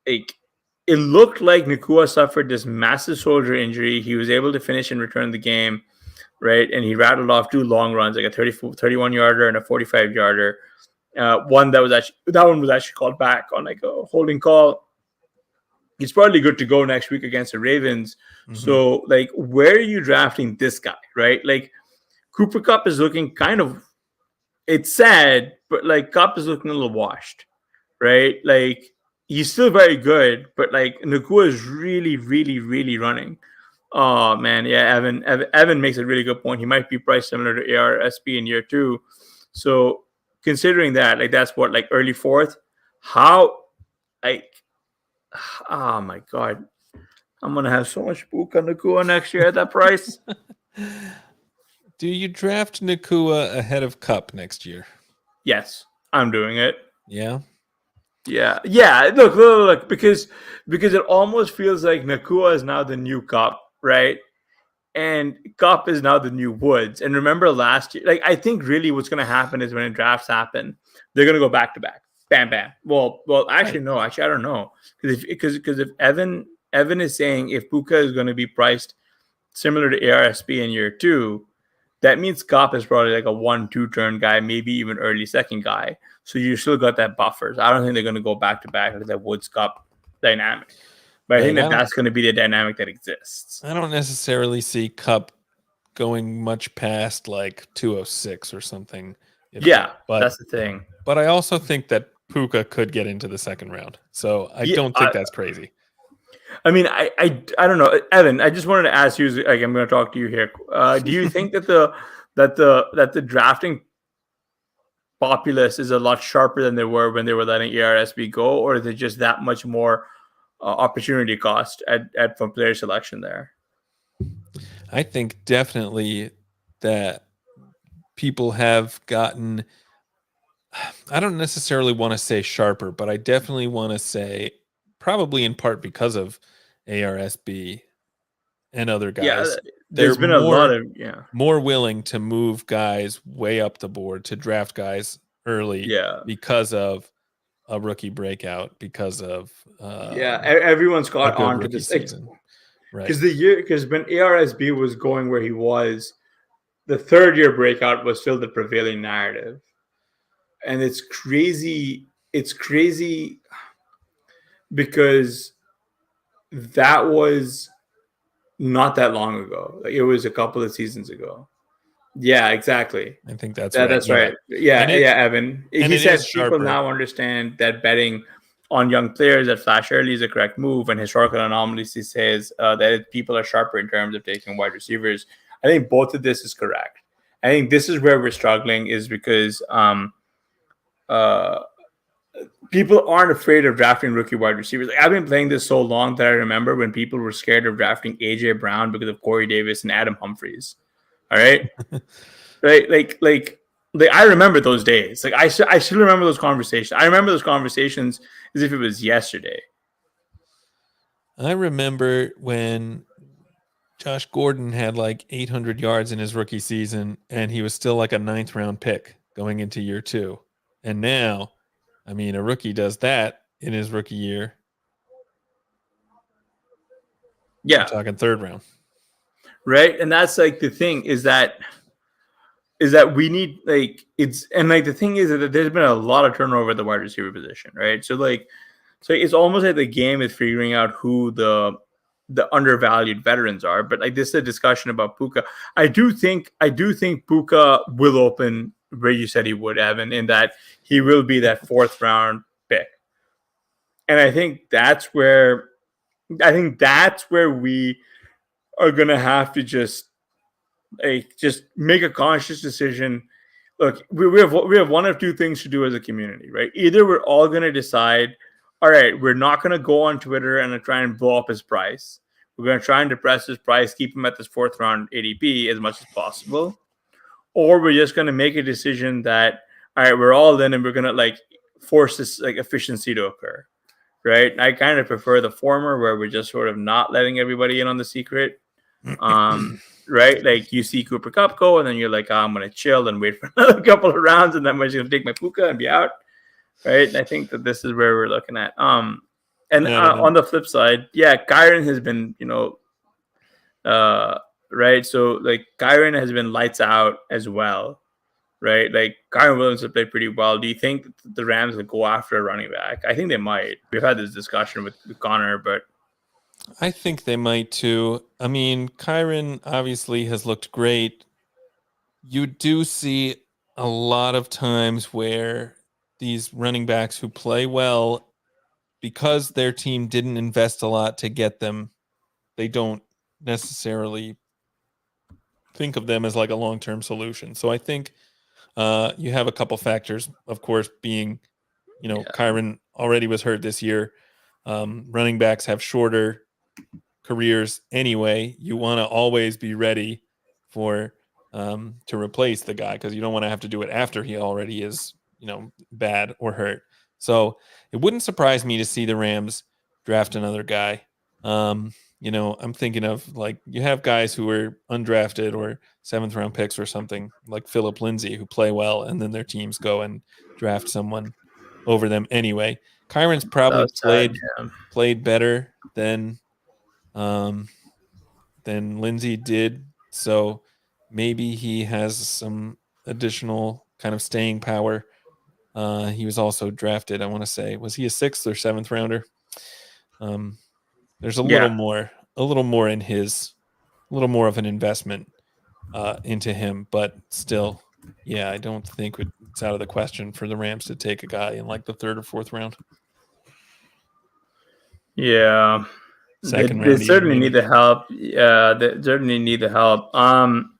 It looked like Nacua suffered this massive shoulder injury. He was able to finish and return the game, right? And he rattled off 2 long runs, like a 31-yarder and a 45-yarder. One that one was actually called back on like a holding call. He's probably good to go next week against the Ravens. Mm-hmm. So, like, where are you drafting this guy, right? Like, Cooper Kupp is looking it's sad, but like Kupp is looking a little washed, right? Like, he's still very good, but like Nacua is really, really, really running. Oh man, yeah, Evan makes a really good point. He might be priced similar to ARSP in year 2. So considering that, like that's what, like early fourth. How, like, oh my god, I'm gonna have so much Puka Nakua next year at that price. Do you draft Nakua ahead of Cup next year? Yes, I'm doing it. Yeah. Yeah, yeah. Look, because it almost feels like Nakua is now the new Cup, right? And Cup is now the new Woods. And remember last year, like I think really what's going to happen is when drafts happen, they're going to go back to back, bam, bam. Well, actually Right. no, actually I don't know, because if Evan is saying if Puka is going to be priced similar to ARSB in year 2, that means Cup is probably like a 1-2 turn guy, maybe even early second guy. So you still got that buffer. So I don't think they're going to go back to back with that Woods Cup dynamic. But I think Right. that's going to be the dynamic that exists. I don't necessarily see Cup going much past like 206 or something. Yeah, but that's the thing. But I also think that Puka could get into the second round. So I don't think that's crazy. I mean, I don't know, Evan. I just wanted to ask you. Like, I'm going to talk to you here. Do you think that the drafting populace is a lot sharper than they were when they were letting ARSB go, or is it just that much more opportunity cost at from player selection there? I think definitely that people have gotten. I don't necessarily want to say sharper, but I definitely want to say probably in part because of ARSB and other guys. Yeah, there's been a lot of more willing to move guys way up the board, to draft guys early, because of a rookie breakout, because of everyone's got on to this season, right? Because when ARSB was going where he was, the third year breakout was still the prevailing narrative, and it's crazy. It's crazy because that was not that long ago. Like, it was a couple of seasons ago. Yeah, exactly. I think that's right. That's right. Yeah, Evan. He said people now understand that betting on young players at flash early is a correct move, and historical anomalies, he says, that people are sharper in terms of taking wide receivers. I think both of this is correct. I think this is where we're struggling, is because people aren't afraid of drafting rookie wide receivers. Like, I've been playing this so long that I remember when people were scared of drafting AJ Brown because of Corey Davis and Adam Humphries. All right. Right. Like I remember those days. Like I still remember those conversations. I remember those conversations as if it was yesterday. I remember when Josh Gordon had like 800 yards in his rookie season, and he was still like a 9th round pick going into year 2. And now, I mean, a rookie does that in his rookie year. Yeah. I'm talking 3rd round. Right. And that's like the thing is that we need, like, it's, and like the thing is that there's been a lot of turnover at the wide receiver position. Right. So it's almost like the game is figuring out who the undervalued veterans are. But like, this is a discussion about Puka. I do think Puka will open where you said he would, Evan, in that he will be that 4th round pick. And I think that's where we are going to have to just make a conscious decision. Look, we have one of two things to do as a community, right? Either we're all going to decide, all right, we're not going to go on Twitter and try and blow up his price. We're going to try and depress his price, keep him at this 4th round ADP as much as possible. Or we're just going to make a decision that, all right, we're all in and we're going to like force this like efficiency to occur, right? I kind of prefer the former, where we're just sort of not letting everybody in on the secret. Right? Like, you see Cooper Kupp go, and then you're like, I'm going to chill and wait for another couple of rounds, and then I'm just going to take my Puka and be out. Right? And I think that this is where we're looking at. On the flip side, Kyren has been, right? So, like, Kyren has been lights out as well, right? Like, Kyren Williams has played pretty well. Do you think that the Rams will go after a running back? I think they might. We've had this discussion with Connor, but I think they might too. I mean, Kyren obviously has looked great. You do see a lot of times where these running backs who play well, because their team didn't invest a lot to get them, they don't necessarily think of them as like a long-term solution. So I think You have a couple factors, of course, being, Kyron already was hurt this year. Running backs have shorter careers anyway. You want to always be ready for to replace the guy, because you don't want to have to do it after he already is, bad or hurt. So it wouldn't surprise me to see the Rams draft another guy. I'm thinking of, like, you have guys who are undrafted or 7th-round picks or something, like Philip Lindsay, who play well, and then their teams go and draft someone over them anyway. Kyron's probably That's sad. Yeah. played better um, than Lindsay did, so maybe he has some additional kind of staying power. He was also drafted, I want to say, was he a 6th or 7th rounder? There's a little more in his, a little more of an investment into him, but still, yeah, I don't think it's out of the question for the Rams to take a guy in like the 3rd or 4th round. Yeah. Second They round. certainly need the help. Yeah, they certainly need the help. I'm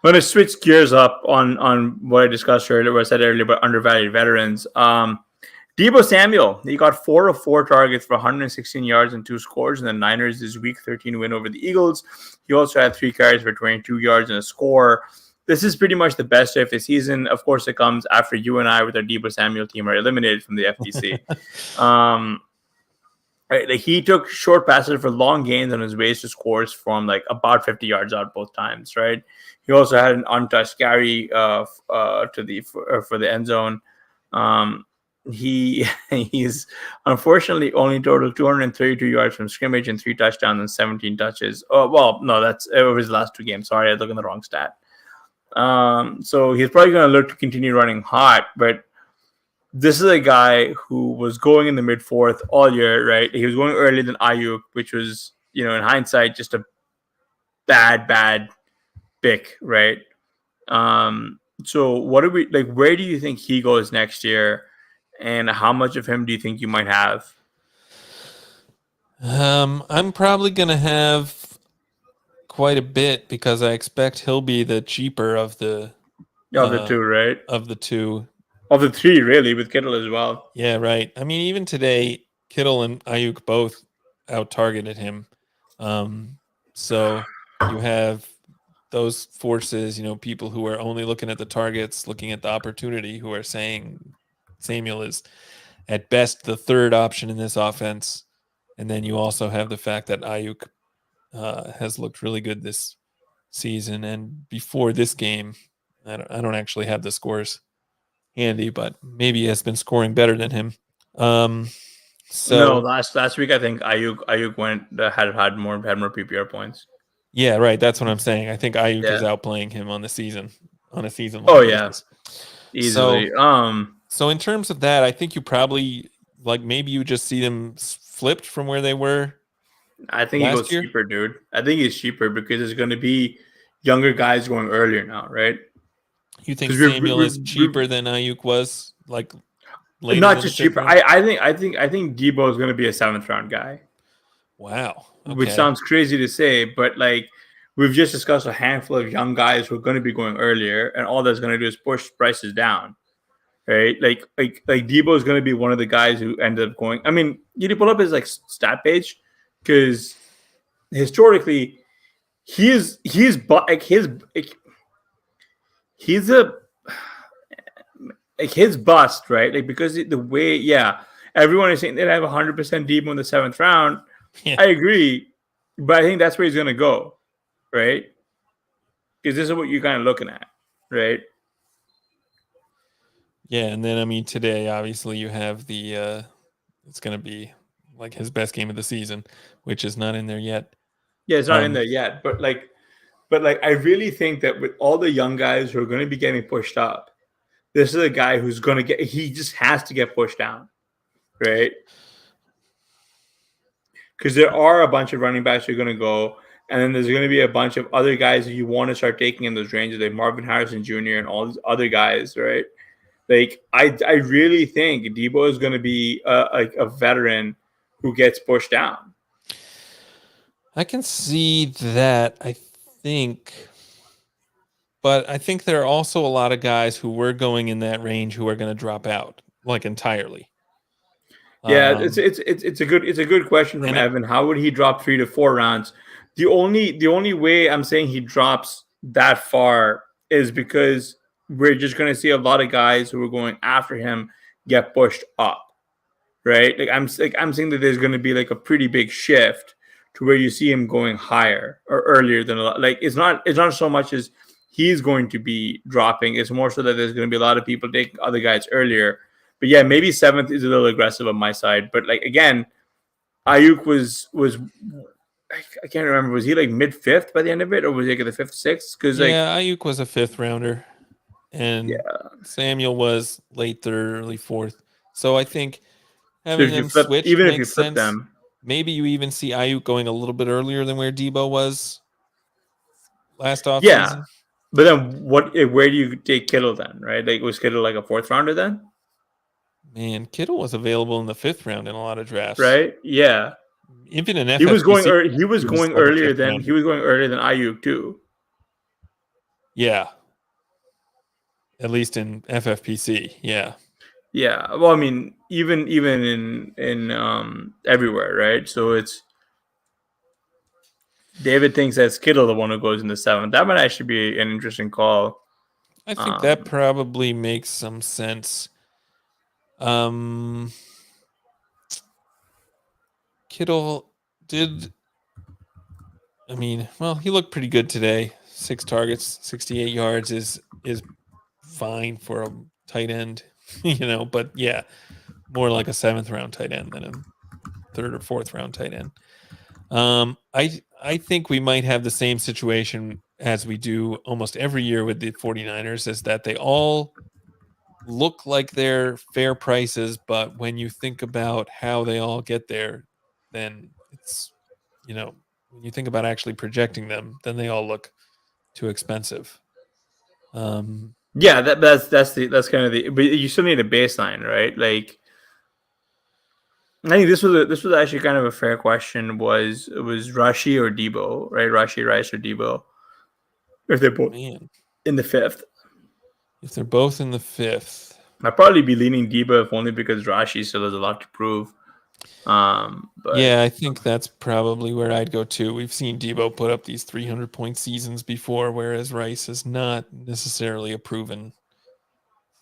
going to switch gears up on what I discussed earlier, what I said earlier about undervalued veterans. Deebo Samuel, he got 4 of 4 targets for 116 yards and 2 scores in the Niners' Week 13 win over the Eagles. He also had 3 carries for 22 yards and a score. This is pretty much the best of the season. Of course, it comes after you and I with our Deebo Samuel team are eliminated from the FTC. Right, like, he took short passes for long gains on his ways to scores from like about 50 yards out both times. Right. He also had an untouched carry for the end zone. He's unfortunately only totaled 232 yards from scrimmage and 3 touchdowns and 17 touches. Oh, well, no, that's over his last 2 games. Sorry, I looked at the wrong stat. So he's probably going to look to continue running hot, but this is a guy who was going in the mid-4th all year, right? He was going earlier than Ayuk, which was, in hindsight, just a bad pick, right? So what do we like? Where do you think he goes next year, and how much of him do you think you might have? I'm probably gonna have quite a bit, because I expect he'll be the cheaper of the 2, right? Of the 2. Of the 3, really, with Kittle as well. Yeah, right. I mean, even today, Kittle and Ayuk both out-targeted him. So you have those forces, people who are only looking at the targets, looking at the opportunity, who are saying Samuel is at best the 3rd option in this offense. And then you also have the fact that Ayuk has looked really good this season. And before this game, I don't actually have the scores handy, but maybe he has been scoring better than him. No, last week I think Ayuk went had more PPR points. Yeah, right. That's what I'm saying. I think Ayuk is outplaying him on a season. Oh yeah, easily. So in terms of that, I think you probably, like, maybe you just see them flipped from where they were. I think he goes cheaper, dude. I think he's cheaper because there's going to be younger guys going earlier now, right? You think Samuel is cheaper than Ayuk was, like, later? Not just cheaper. I think Deebo is going to be a 7th round guy. Wow. Okay. Which sounds crazy to say, but like, we've just discussed a handful of young guys who are going to be going earlier, and all that's going to do is push prices down, right? Like Deebo is going to be one of the guys who ended up going. I mean, you need to pull up his stat page, because historically, he's his bust, right? Like, because the way, everyone is saying they have 100% Deebo in the 7th round. Yeah. I agree, but I think that's where he's going to go, right? Because this is what you're kind of looking at, right? Yeah, and then, I mean, today, obviously, you have the it's going to be like his best game of the season, which is not in there yet. Yeah, it's not in there yet, but I really think that with all the young guys who are going to be getting pushed up, this is a guy who's going to he just has to get pushed down, right? Because there are a bunch of running backs who are going to go, and then there's going to be a bunch of other guys that you want to start taking in those ranges, like Marvin Harrison Jr. and all these other guys, right? Like, I really think Deebo is going to be a veteran who gets pushed down. I can see that. I think But I think there are also a lot of guys who were going in that range who are going to drop out like entirely. Yeah, Um, it's a good question from and Evan. How would he drop 3 to 4 rounds? The only way I'm saying he drops that far is because we're just going to see a lot of guys who are going after him get pushed up, right? Like I'm saying that there's going to be like a pretty big shift to where you see him going higher or earlier than a lot. Like it's not so much as he's going to be dropping. It's more so that there's going to be a lot of people taking other guys earlier. But yeah, maybe seventh is a little aggressive on my side. But like again, Ayuk was I can't remember. Was he like mid fifth by the end of it, or was he like the fifth, sixth? Because like yeah, Ayuk was a 5th rounder, and yeah. Samuel was late third, early 4th. So I think So having them switched even if you makes flip sense. them, Maybe you even see Ayuk going a little bit earlier than where Debo was last yeah. offseason. But then where do you take Kittle then? Right? Like was Kittle like a fourth rounder then? Man, Kittle was available in the 5th round in a lot of drafts. Right? Yeah. Even in He was going. FFPC, He was he was going like a earlier 5th than rounder. Ayuk too. Yeah, at least in FFPC. Yeah. Yeah. Well, I mean, even in everywhere, right? So it's David thinks that's Kittle the one who goes in the seventh. That might actually be an interesting call. I think that Um, probably makes some sense. Um, Kittle did. I mean, well, he looked pretty good today. 6 targets, 68 yards is fine for a tight end, But yeah, more like a 7th round tight end than a 3rd or 4th round tight end. I think we might have the same situation as we do almost every year with the 49ers, is that they all look like they're fair prices, but when you think about how they all get there, then it's, when you think about actually projecting them, then they all look too expensive. yeah, that's kind of the. But you still need a baseline, right? Like I think this was actually kind of a fair question. Was Rashi or Debo, right? Rashi Rice or Debo, if they're both Man, in the fifth. if they're both in the 5th, I'd probably be leaning Debo if only because Rashi still has a lot to prove. But yeah, I think that's probably where I'd go too. We've seen Debo put up these 300-point seasons before, whereas Rice is not necessarily a proven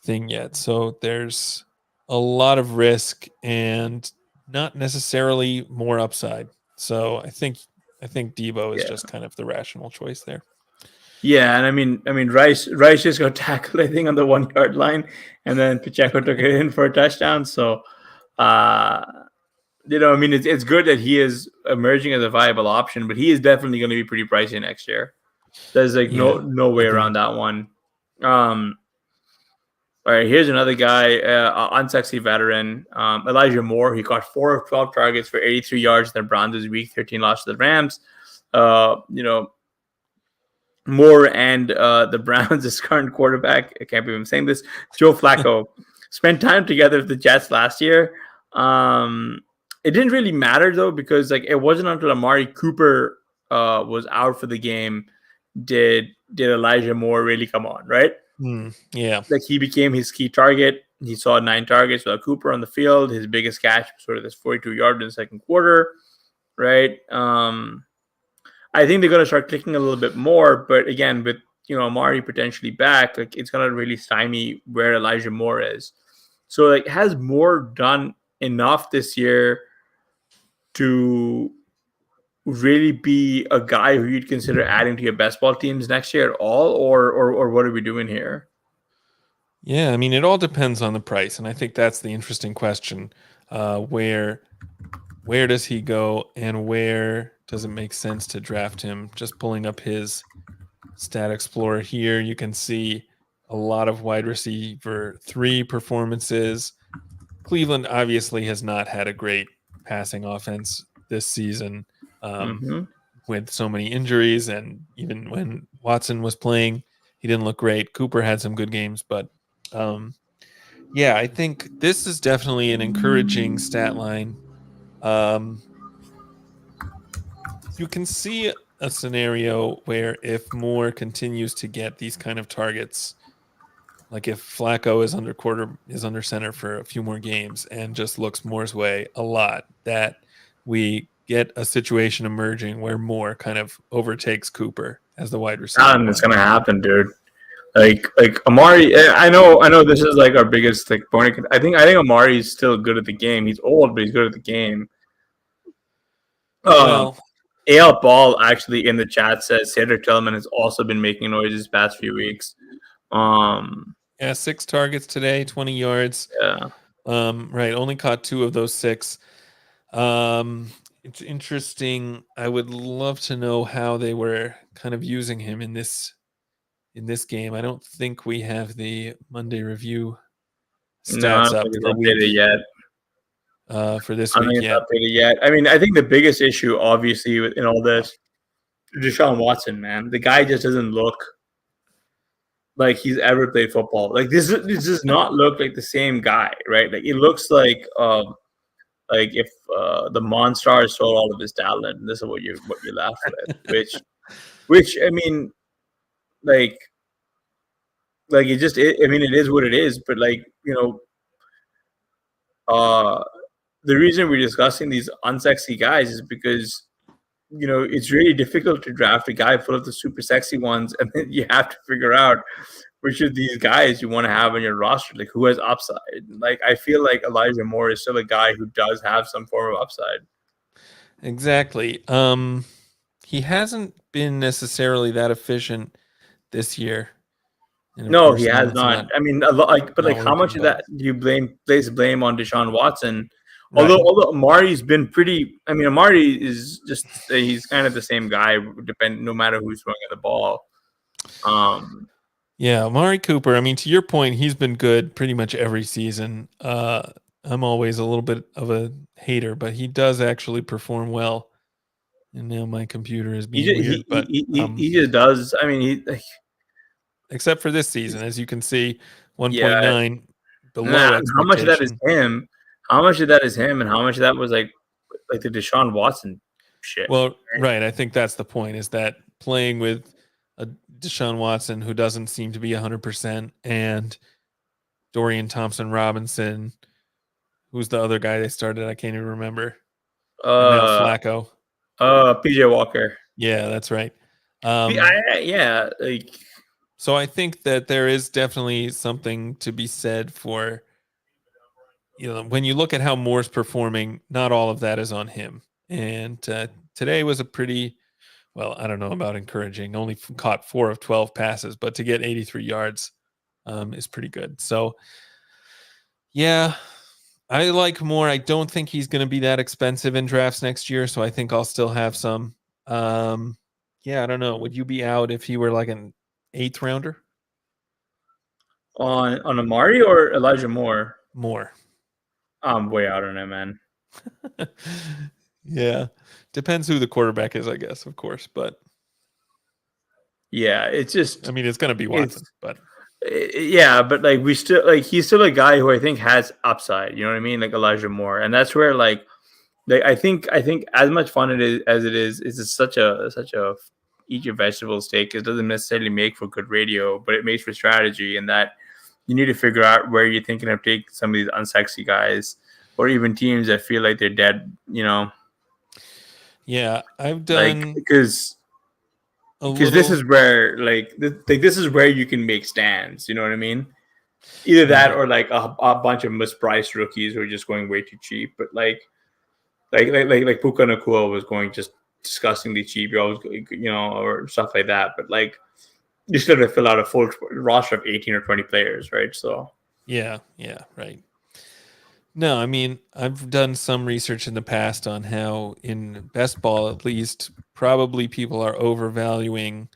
thing yet. So there's a lot of risk and not necessarily more upside. So I think Debo is yeah, just kind of the rational choice there. yeah, and I mean Rice just got tackled I think on the 1 yard line, and then Pacheco took it in for a touchdown. So, uh, I mean it's good that he is emerging as a viable option, but he is definitely going to be pretty pricey next year. There's like no Yeah, no way around agreed. that one. Um, All right, here's another guy, unsexy veteran, Elijah Moore. He caught 4 of 12 targets for 83 yards in the Browns' Week 13 loss to the Rams. Uh, you know, Moore and the Browns' current quarterback, I can't believe I'm saying this, Joe Flacco, spent time together with the Jets last year. It didn't really matter though because like it wasn't until Amari Cooper was out for the game did Elijah Moore really come on, right? Yeah. Like he became his key target. He saw 9 targets without Cooper on the field. His biggest catch was sort of this 42-yard in the second quarter, right? I think they're going to start clicking a little bit more, but again, with Amari potentially back, like it's going to really stymie where Elijah Moore is. So like, has Moore done enough this year to really be a guy who you'd consider adding to your best ball teams next year at all, or what are we doing here? Yeah, I mean, it all depends on the price, and I think that's the interesting question. Where does he go, and where does it make sense to draft him? Just pulling up his Stat Explorer here, you can see a lot of wide receiver 3 performances. Cleveland obviously has not had a great passing offense this season, um, Mm-hmm. with so many injuries, and even when Watson was playing, he didn't look great. Cooper had some good games, but yeah, I think this is definitely an encouraging stat line. Um, you can see a scenario where if Moore continues to get these kind of targets, like if Flacco is under center for a few more games and just looks Moore's way a lot, that we get a situation emerging where Moore kind of overtakes Cooper as the wide receiver And it's one. gonna happen, dude. Like Amari, I know this is like our biggest like point. I think Amari is still good at the game. He's old, but he's good at the game. Um, Well, AL Ball actually in the chat says Cedric Tillman has also been making noises past few weeks. yeah, 6 targets today, 20 yards. Yeah. Right, only caught 2 of those 6. It's interesting. I would love to know how they were kind of using him in this game. I don't think we have the Monday review No, I stats don't up think it's for updated yet. for this I don't week think it's yet. updated yet. I mean, I think the biggest issue, obviously, in all this, Deshaun Watson, man, the guy just doesn't look like he's ever played football. Like this does not look like the same guy, right? Like it looks like if the Monstars sold all of his talent, and this is what you're left with. Which I mean, like I mean, it is what it is. But like the reason we're discussing these unsexy guys is because it's really difficult to draft a guy full of the super sexy ones, and then you have to figure out which of these guys you want to have on your roster, like who has upside. Like I feel like Elijah Moore is still a guy who does have some form of upside. Exactly. He hasn't been necessarily that efficient this year. And of No, course he now has it's not. I mean, a lot, but not like, how working, much of but that do you place blame on Deshaun Watson? right. Although Amari's been pretty. I mean, Amari is just he's kind of the same guy, no matter who's throwing the ball. Yeah, Amari Cooper, I mean, to your point, he's been good pretty much every season. I'm always a little bit of a hater, but he does actually perform well. And now my computer is He being just, weird, but he just does. I mean, except for this season, as you can see, yeah. 1.9 below Nah, how much of that is expectation. him? How much of that is him, and how much of that was like the Deshaun Watson shit? Well, right. I think that's the point, is that playing with a Deshaun Watson who doesn't seem to be 100%, and Dorian Thompson Robinson, who's the other guy they started? I can't even remember. And now Uh, Flacco. PJ Walker. Yeah, that's right. Yeah, like So I think that there is definitely something to be said for, when you look at how Moore's performing, not all of that is on him. And today was a pretty, well, I don't know about encouraging. Only caught 4 of 12 passes, but to get 83 yards is pretty good. So, yeah, I like Moore. I don't think he's going to be that expensive in drafts next year, so I think I'll still have some. Yeah, I don't know. Would you be out if he were like an 8th rounder? on Amari or Elijah Moore. More. I'm way out on him, man. Yeah. Depends who the quarterback is, I guess, of course. But Yeah, it's just I mean, it's going to be Watson. But yeah, but like we still like he's still a guy who I think has upside. You know what I mean? Like Elijah Moore, and that's where like I think as much fun it is as it is, it's just such a eat your vegetable steak. It doesn't necessarily make for good radio, but it makes for strategy, and that you need to figure out where you're thinking of taking some of these unsexy guys, or even teams that feel like they're dead. yeah, I've Like done because a this little. is where this is where you can make stands. You know what I mean? Either that Right. or like a bunch of mispriced rookies who are just going way too cheap. But like Puka Nakua was going just disgustingly cheap. You always or stuff like that. But like you still have to fill out a full roster of 18 or 20 players, right? So Yeah, right. No, I mean, I've done some research in the past on how in best ball, at least, probably people are overvaluing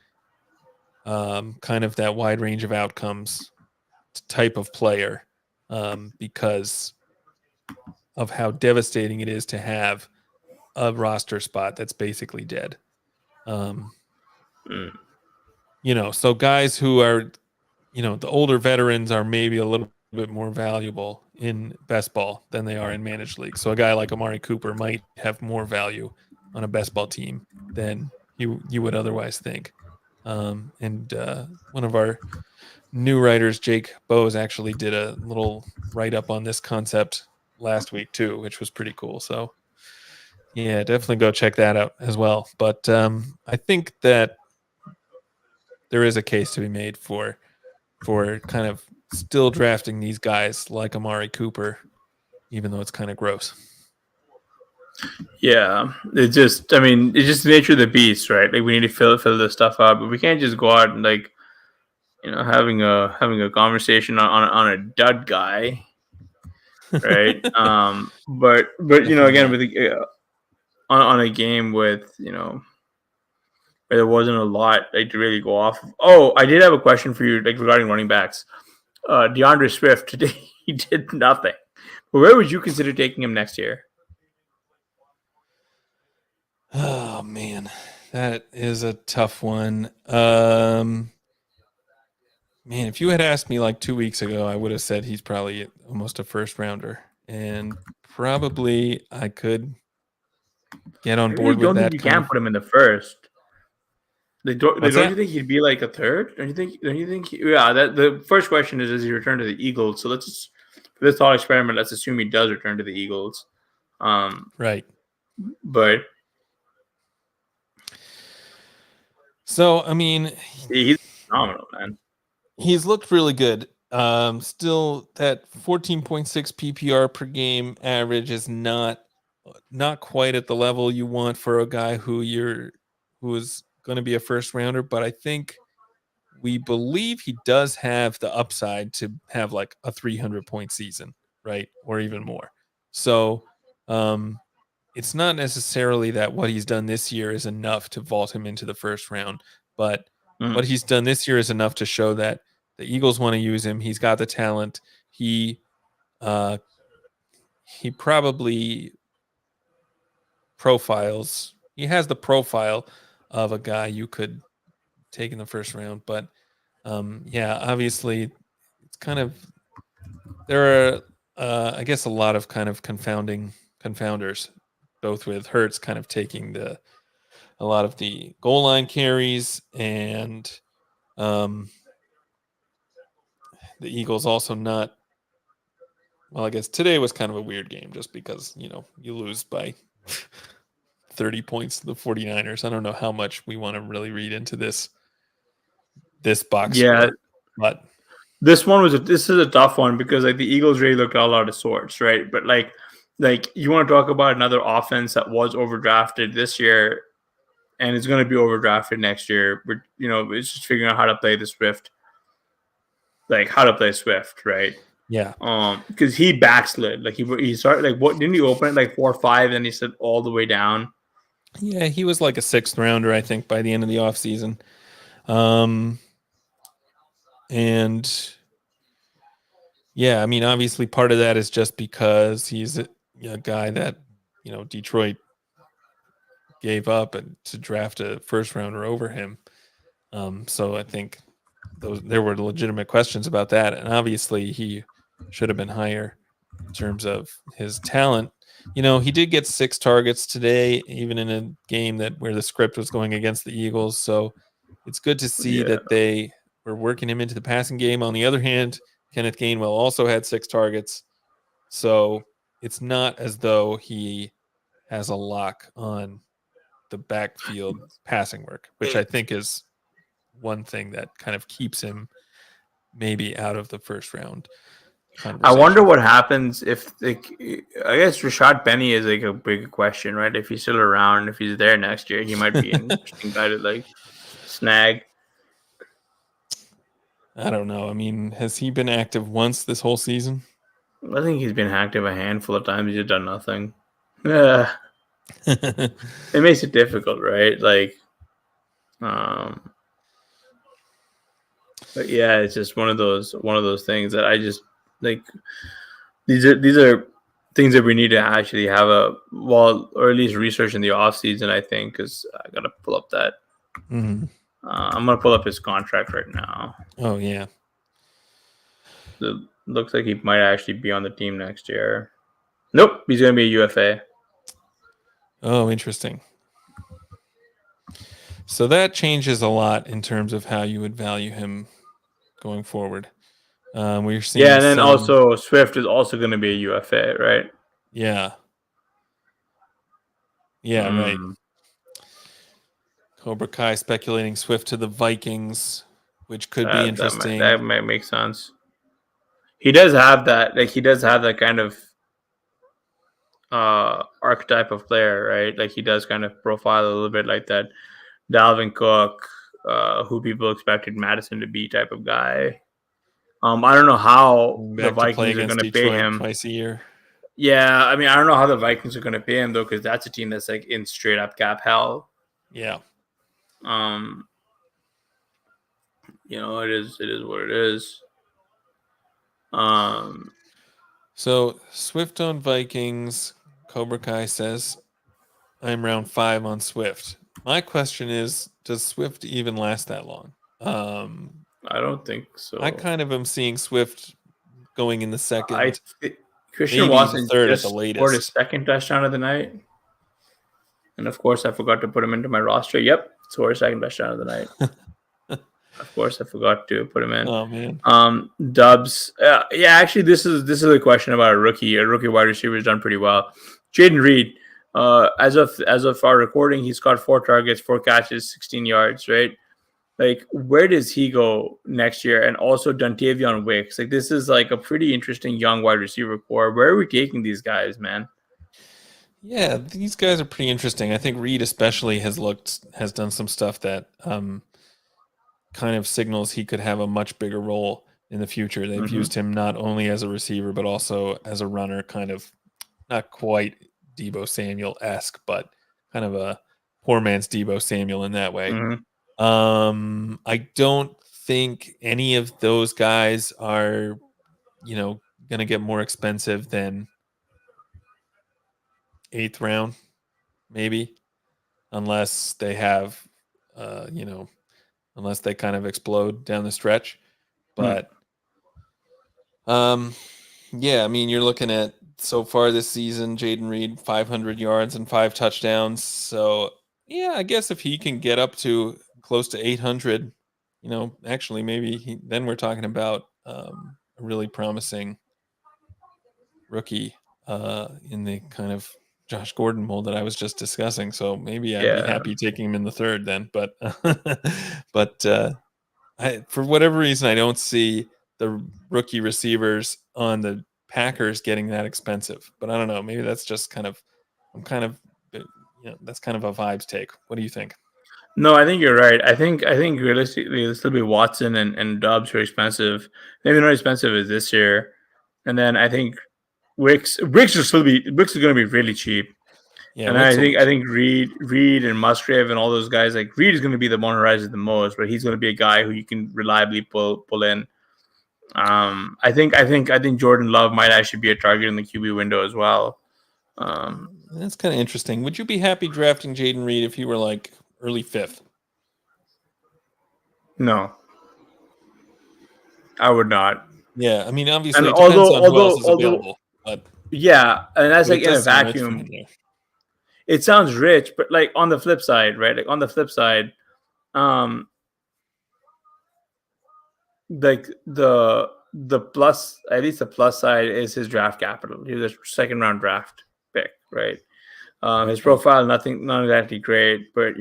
kind of that wide range of outcomes type of player because of how devastating it is to have a roster spot that's basically dead. So guys who are, the older veterans are maybe a little bit more valuable in best ball than they are in managed leagues. So a guy like Amari Cooper might have more value on a best ball team than, you would otherwise think. And one of our new writers, Jake Bowes, actually did a little write up on this concept last week too, which was pretty cool. So yeah, definitely go check that out as well. But I think that there is a case to be made for kind of still drafting these guys like Amari Cooper, even though it's kind of gross. Yeah, it's just the nature of the beast, right? Like we need to fill this stuff out, but we can't just go out and like having a conversation on a dud guy, right? But again with on a game with where there wasn't a lot like to really go off of. Oh, I did have a question for you like regarding running backs. DeAndre Swift today he did nothing. But where would you consider taking him next year? Oh man, that is a tough one. Man, if you had asked me like 2 weeks ago, I would have said he's probably almost a first rounder, and probably I could get on I really board with don't think that you kind can of. put him in the first. What's Don't you that? think he'd be like a third? Don't you think? Yeah. That the first question is, does he return to the Eagles? So let's just, for this thought experiment, let's assume he does return to the Eagles. Right. But So I mean, he's phenomenal, man. he's looked really good. Still, that 14.6 PPR per game average is not quite at the level you want for a guy who is going to be a first rounder, but I think we believe he does have the upside to have like a 300-point season, right? Or even more. So, it's not necessarily that what he's done this year is enough to vault him into the first round, but what he's done this year is enough to show that the Eagles want to use him. He's got the talent. He probably profiles. He has the profile of a guy you could take in the first round, but yeah, obviously, it's kind of there are I guess a lot of kind of confounders, both with Hertz kind of taking a lot of the goal line carries, and the Eagles also not. Well, I guess today was kind of a weird game just because, you lose by 30 points to the 49ers. I don't know how much we want to really read into this box Yeah, score, but this is a tough one because like the Eagles really looked all out of sorts, right? But like you want to talk about another offense that was overdrafted this year and it's going to be overdrafted next year. But it's just figuring out how to play the Swift, like how to play Swift, right? yeah. Because he backslid. Like he started like what didn't he open it like 4-5, then he slid all the way down. Yeah, he was like a sixth rounder, I think, by the end of the offseason. And yeah, I mean, obviously part of that is just because he's a guy that, Detroit gave up and to draft a first rounder over him. So I think there were legitimate questions about that. And obviously he should have been higher in terms of his talent. He did get 6 targets today, even in a game where the script was going against the Eagles. So it's good to see Yeah. that they were working him into the passing game. On the other hand, Kenneth Gainwell also had 6 targets. So it's not as though he has a lock on the backfield passing work, which I think is one thing that kind of keeps him maybe out of the first round I conversation. wonder what happens if like I guess Rashad Penny is like a big question, right? If he's still around, if he's there next year, he might be an interesting guy to like snag. I don't know. I mean, has he been active once this whole season? I think he's been active a handful of times. He's just done nothing. Yeah, it makes it difficult, right? Like, but yeah, it's just one of those things that I just like. These are things that we need to actually have or at least research in the off season. I think because I gotta pull up that. Mm-hmm. I'm gonna pull up his contract right now. Oh yeah. It looks like he might actually be on the team next year. Nope, he's gonna be a UFA. Oh, interesting. So that changes a lot in terms of how you would value him going forward. We're Yeah, seeing and then some, also Swift is also going to be a UFA, right? yeah, yeah, right. Mm, Cobra Kai speculating Swift to the Vikings, which could be that interesting. might make sense. He does have that, like he does have that kind of archetype of player, right? Like he does kind of profile a little bit like that Dalvin Cook, who people expected Madison to be type of guy. I don't know how the Back to play Vikings are going against to pay Detroit him. twice a year. Yeah, I mean, I don't know how the Vikings are going to pay him though, because that's a team that's like in straight up cap hell. Yeah. Um, it is what it is. Um, So Swift on Vikings. Cobra Kai says I'm round 5 on Swift. My question is, does Swift even last that long? I don't think I so. kind of am seeing Swift going in the I second, th- Christian maybe the Watson third at the just scored his latest. second touchdown of the night, and of course, I forgot to put him into my roster. Yep, scored his second touchdown of the night. Of course, I forgot to put him in. Oh man. Dubs. Yeah, actually, this is a question about a rookie. A rookie wide receiver has done pretty well. Jaden Reed. As of our recording, he's got 4 targets, 4 catches, 16 yards. Right. Like, where does he go next year? And also Dontavion Wicks. Like, this is like a pretty interesting young wide receiver core. Where are we taking these guys, man? Yeah, these guys are pretty interesting. I think Reed especially has done some stuff that kind of signals he could have a much bigger role in the future. They've Mm-hmm. used him not only as a receiver but also as a runner, kind of not quite Debo Samuel-esque, but kind of a poor man's Debo Samuel in that way. Mm-hmm. I don't think any of those guys are, going to get more expensive than 8th round, maybe, unless they have, unless they kind of explode down the stretch. But, yeah, I mean, you're looking at so far this season, Jaden Reed, 500 yards and 5 touchdowns. So, yeah, I guess if he can get up to close to 800, actually maybe then we're talking about a really promising rookie in the kind of Josh Gordon mold that I was just discussing. So maybe I'd be Yeah. happy taking him in the 3rd then. But but for whatever reason, I don't see the rookie receivers on the Packers getting that expensive. But I don't know. Maybe that's just I'm kind of, that's kind of a vibes take. What do you think? No, I think you're right. I think realistically, it'll still be Watson and Dobbs are expensive. Maybe not expensive as this year. And then I think Wicks is going to be really cheap. Yeah, And then I think Reed and Musgrave and all those guys, like Reed is going to be the one who rises the most, but he's going to be a guy who you can reliably pull in. I think Jordan Love might actually be a target in the QB window as well. That's kind of interesting. Would you be happy drafting Jaden Reed if you were like early 5th? No, I would not. Yeah, I mean, obviously, And it depends on who else is available. But yeah, and that's like it in a does sound rich for vacuum. him there. It sounds rich, but like on the flip side, right? Like on the flip side, um, like the plus, at least the plus side is his draft capital. He was a 2nd round draft pick, right? His profile, not exactly great, but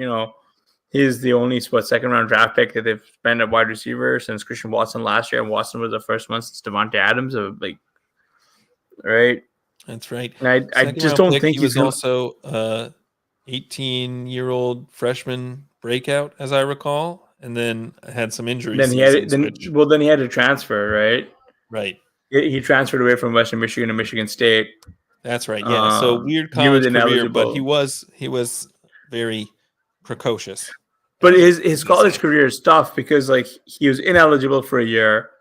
he's the only 2nd round draft pick that they've spent at wide receiver since Christian Watson last year. And Watson was the first one since Devontae Adams, right? That's right. And I Second just round don't pick. think He he's was gonna. also 18-year-old freshman breakout, as I recall, and then had some injury Then he had seasons. then he had to transfer, right? Right. He transferred away from Western Michigan to Michigan State. That's right. Yeah. So weird He was college career, but he ineligible. was very precocious. But as his they college say. career is tough because like he was ineligible for a year.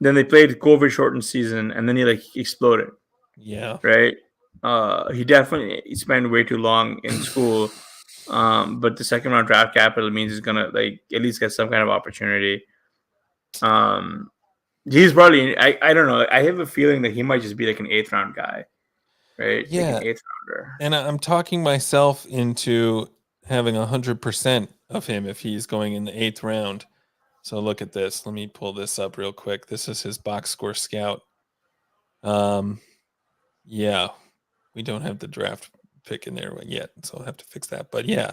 Then they played COVID shortened season, and then he like exploded. Yeah. Right. He definitely spent way too long in school. But the 2nd round draft capital means he's gonna like at least get some kind of opportunity. He's probably I don't know. I have a feeling that he might just be like an 8th round guy, right? Like Yeah. an 8th rounder. And I'm talking myself into having 100% of him if he's going in the 8th round. So look at this. Let me pull this up real quick. This is his box score scout. Yeah, we don't have the draft pick in there yet, so I'll have to fix that. But yeah,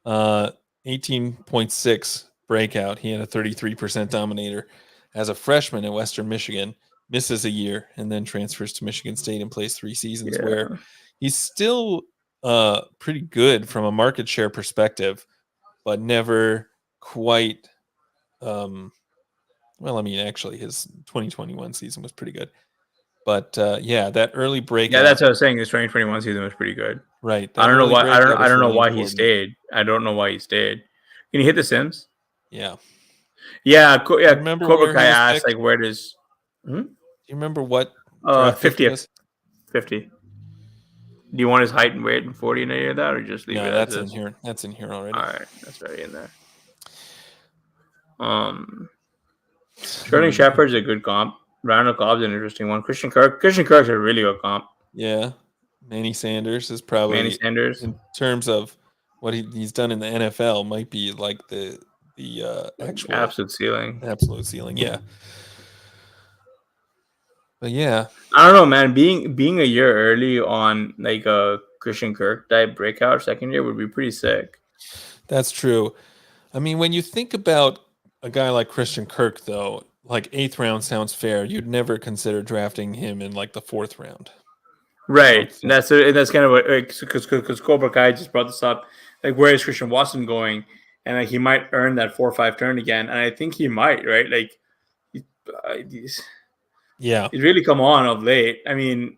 18.6 breakout. He had a 33% dominator as a freshman at Western Michigan, misses a year, and then transfers to Michigan State and plays 3 seasons where he's still pretty good from a market share perspective, but never quite well, I mean, actually his 2021 season was pretty good. But yeah, that early breakout. Yeah, that's what I was saying. His 2021 season was pretty good. Right. I don't know why. I don't know really why important. he stayed. I don't know why he stayed. Can you hit the Sims? Yeah. Yeah. Remember Cobra Kai asked, picked? like, where does? Do you remember what? 50th. 50. Do you want his height and weight and 40 and any of that, or just leave it? That's in here. That's in here already. All right, that's already in there. Sterling Shepard's a good comp. Randall Cobb's an interesting one. Christian Kirk's a really good comp. Yeah. Manny Sanders is probably Manny Sanders in terms of what he's done in the NFL might be like the actual absolute ceiling. Absolute ceiling, yeah. But yeah, I don't know, man. Being a year early on like a Christian Kirk type breakout second year would be pretty sick. That's true. I mean, when you think about a guy like Christian Kirk, though, like 8th round sounds fair. You'd never consider drafting him in like the 4th round. Right. And that's kind of what, because Cobra Kai just brought this up. Like, where is Christian Watson going? And like, he might earn that 4-5 turn again. And I think he might, right? Like, he's really come on of late. I mean,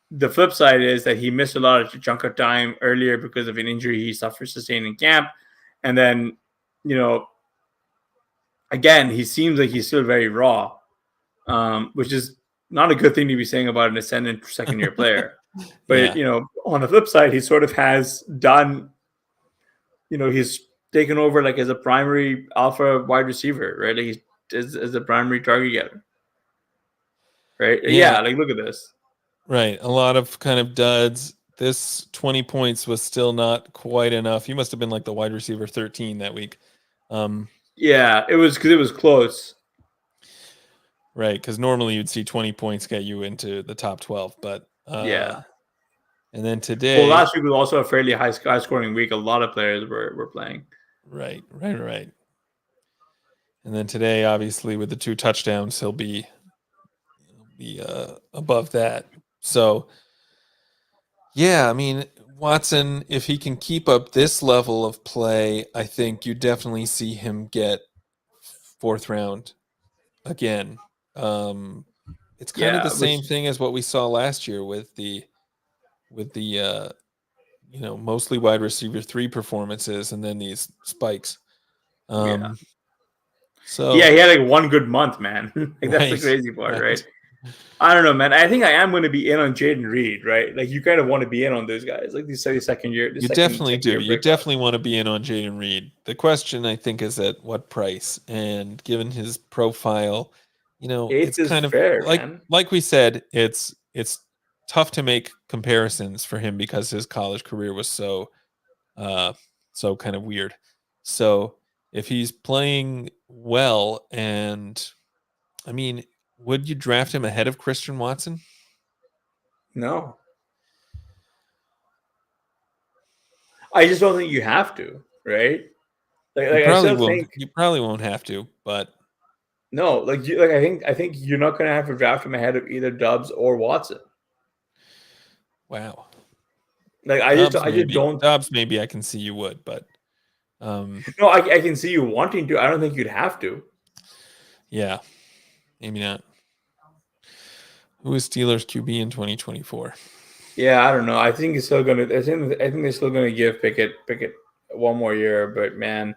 the flip side is that he missed a lot of chunk of time earlier because of an injury he sustained in camp. And then, again, he seems like he's still very raw, which is not a good thing to be saying about an ascendant second-year player. But, on the flip side, he sort of has done, he's taken over like as a primary alpha wide receiver, right? Like he's as a primary target getter. Right? Yeah, like look at this. Right. A lot of kind of duds. This 20 points was still not quite enough. He must have been like the wide receiver 13 that week. Yeah, it was because it was close. Right, because normally you'd see 20 points get you into the top 12, but yeah. And then today, well, last week was also a fairly high scoring week. A lot of players were playing. Right. And then today, obviously, with the 2 touchdowns, he'll be above that. So, yeah, I mean, Watson, if he can keep up this level of play, I think you definitely see him get 4th round again. It's kind of the same thing as what we saw last year with the mostly wide receiver 3 performances and then these spikes. So yeah, he had like one good month, man. Like that's the crazy part, right? I don't know, man. I think I am going to be in on Jaden Reed, right? Like you kind of want to be in on those guys, like these second year. You definitely do. You definitely want to be in on Jaden Reed. The question, I think, is at what price, and given his profile, it's kind of fair, like we said, it's tough to make comparisons for him because his college career was so kind of weird. So if he's playing well, and I mean, would you draft him ahead of Christian Watson? No. I just don't think you have to, right? Like I still think you probably won't have to, but no, I think you're not going to have to draft him ahead of either Dobbs or Watson. Wow. Like I just don't. Dobbs, maybe I can see you would, but no, I can see you wanting to. I don't think you'd have to. Yeah, maybe not. Who is Steelers QB in 2024? Yeah, I don't know. I think it's still gonna. I think they're still gonna give Pickett one more year. But man,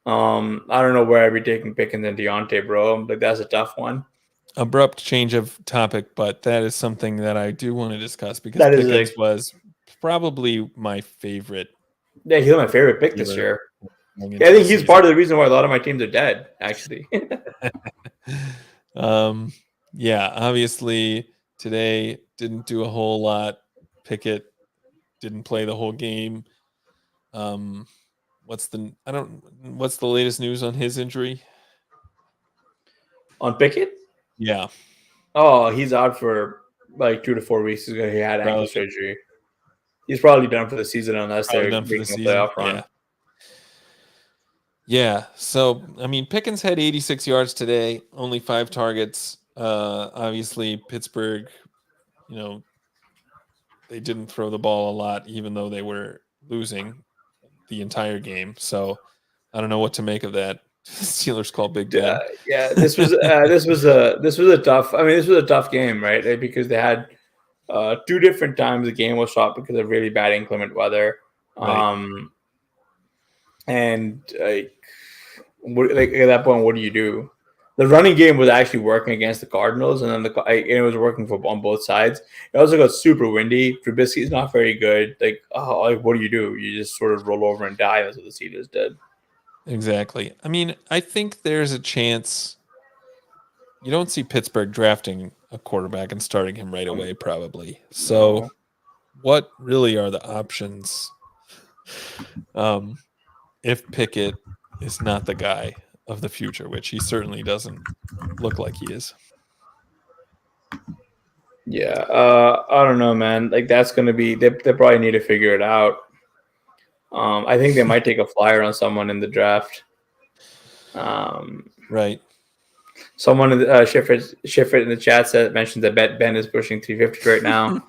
I don't know where I'd be taking Pickens and Deontay, bro. Like that's a tough one. Abrupt change of topic, but that is something that I do want to discuss because Pickens was probably my favorite. Yeah, he's my favorite pick this year. Yeah, I think he's part of the reason why a lot of my teams are dead, actually. Yeah, obviously today didn't do a whole lot. Pickett didn't play the whole game. What's the latest news on his injury? On Pickett? Yeah, Oh, he's out for like 2 to 4 weeks. He had ankle probably surgery. He's probably done for the season unless they're done for the making a season. playoff run. Yeah. So I mean, Pickens had 86 yards today, only 5 targets. Obviously, Pittsburgh, you know, they didn't throw the ball a lot, even though they were losing the entire game. So I don't know what to make of that. Steelers call Big Ben. Yeah, this was a tough. I mean, this was a tough game, right? Because they had 2 different times the game was stopped because of really bad inclement weather. Right. And like at that point, what do you do? The running game was actually working against the Cardinals, and then it was working on both sides. It also got super windy. Trubisky's not very good. Like what do? You just sort of roll over and die. That's what the Steelers did. Exactly. I mean, I think there's a chance you don't see Pittsburgh drafting a quarterback and starting him right away, probably. So, No. what really are the options if Pickett is not the guy of the future, which he certainly doesn't look like he is? Yeah, I don't know, man. Like that's gonna be they probably need to figure it out. I think they might take a flyer on someone in the draft. Right. Someone in the, Schiffer in the chat mentioned that Ben is pushing 350 right now.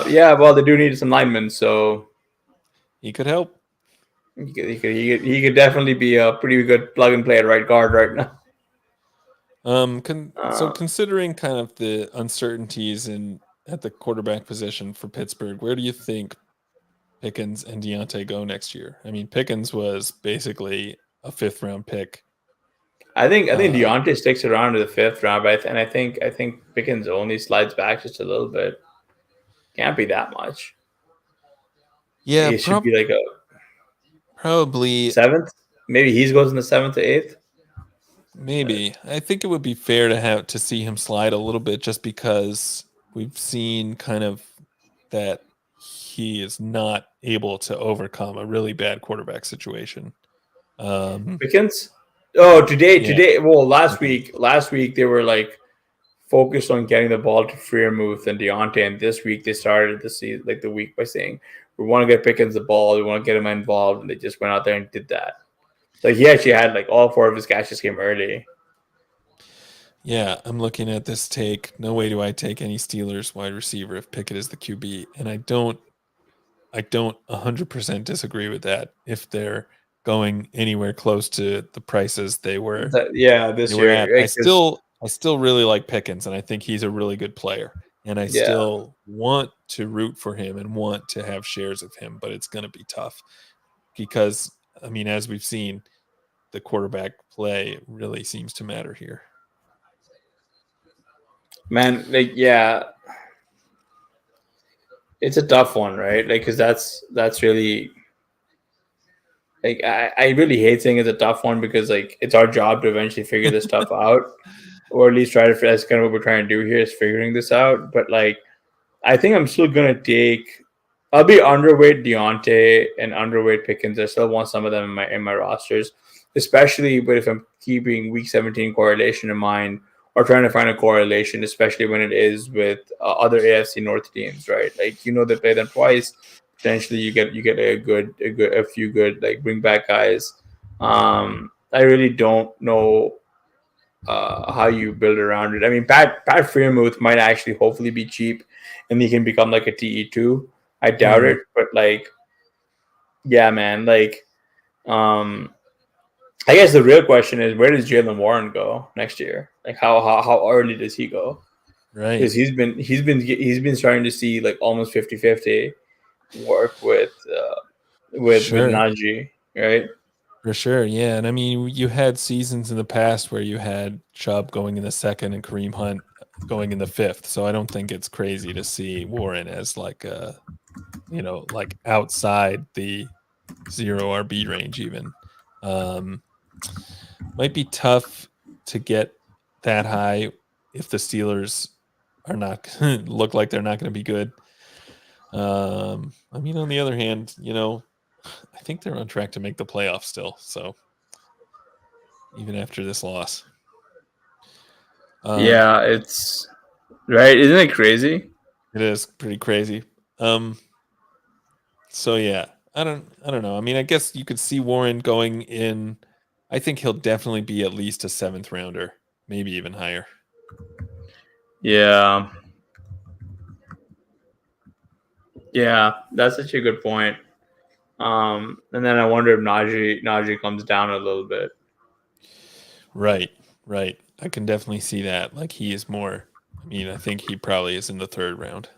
Yeah, well, they do need some linemen, so he could help. He could definitely be a pretty good plug and play at right guard right now. So considering kind of the uncertainties at the quarterback position for Pittsburgh, where do you think Pickens and Deontay go next year? I mean, Pickens was basically a 5th round pick. I think Deontay sticks around to the 5th round, but I think Pickens only slides back just a little bit. Can't be that much. Yeah, it should be like a probably 7th. Maybe he goes in the 7th to 8th. Maybe. I think it would be fair to see him slide a little bit, just because we've seen kind of that he is not able to overcome a really bad quarterback situation. Pickens? Oh, today. Well, last week they were like focused on getting the ball to Freiermuth and Deontay, and this week they started to see like the week by saying we want to get Pickens the ball, we want to get him involved, and they just went out there and did that. Like he actually had like all 4 of his catches came early. Yeah, I'm looking at this take. No way do I take any Steelers wide receiver if Pickett is the QB, and I don't 100% disagree with that. If they're going anywhere close to the prices they were, this year, at, I still really like Pickens, and I think he's a really good player, and I still want to root for him and want to have shares of him, but it's going to be tough because, I mean, as we've seen, the quarterback play really seems to matter here. Man, like, yeah, it's a tough one, right? Like, because that's really like I really hate saying it's a tough one because like it's our job to eventually figure this stuff out, or at least try to. That's kind of what we're trying to do here is figuring this out. But like, I think I'm still gonna take. I'll be underweight Deontay and underweight Pickens. I still want some of them in my rosters, especially but if I'm keeping Week 17 correlation in mind or trying to find a correlation, especially when it is with other AFC North teams, right? Like they play them twice. Potentially, you get a few good like bring back guys. I really don't know how you build around it. I mean, Pat Freiermuth might actually hopefully be cheap, and he can become like a TE2. I doubt it, but like, yeah, man. Like, I guess the real question is where does Jaylen Warren go next year? Like, how early does he go? Right, because he's been starting to see like almost 50-50 work with Najee, right? For sure, yeah. And I mean, you had seasons in the past where you had Chubb going in the 2nd and Kareem Hunt going in the 5th. So I don't think it's crazy to see Warren as like like outside the 0 RB range even. Might be tough to get that high if the Steelers are not look like they're not going to be good. I mean, on the other hand, I think they're on track to make the playoffs still. So even after this loss. Yeah, it's right. Isn't it crazy? It is pretty crazy. So yeah, I don't know. I mean, I guess you could see Warren going in. I think he'll definitely be at least a 7th rounder, maybe even higher. Yeah. Yeah, that's such a good point. And then I wonder if Najee comes down a little bit. Right. I can definitely see that. Like he is more. I mean, I think he probably is in the 3rd round.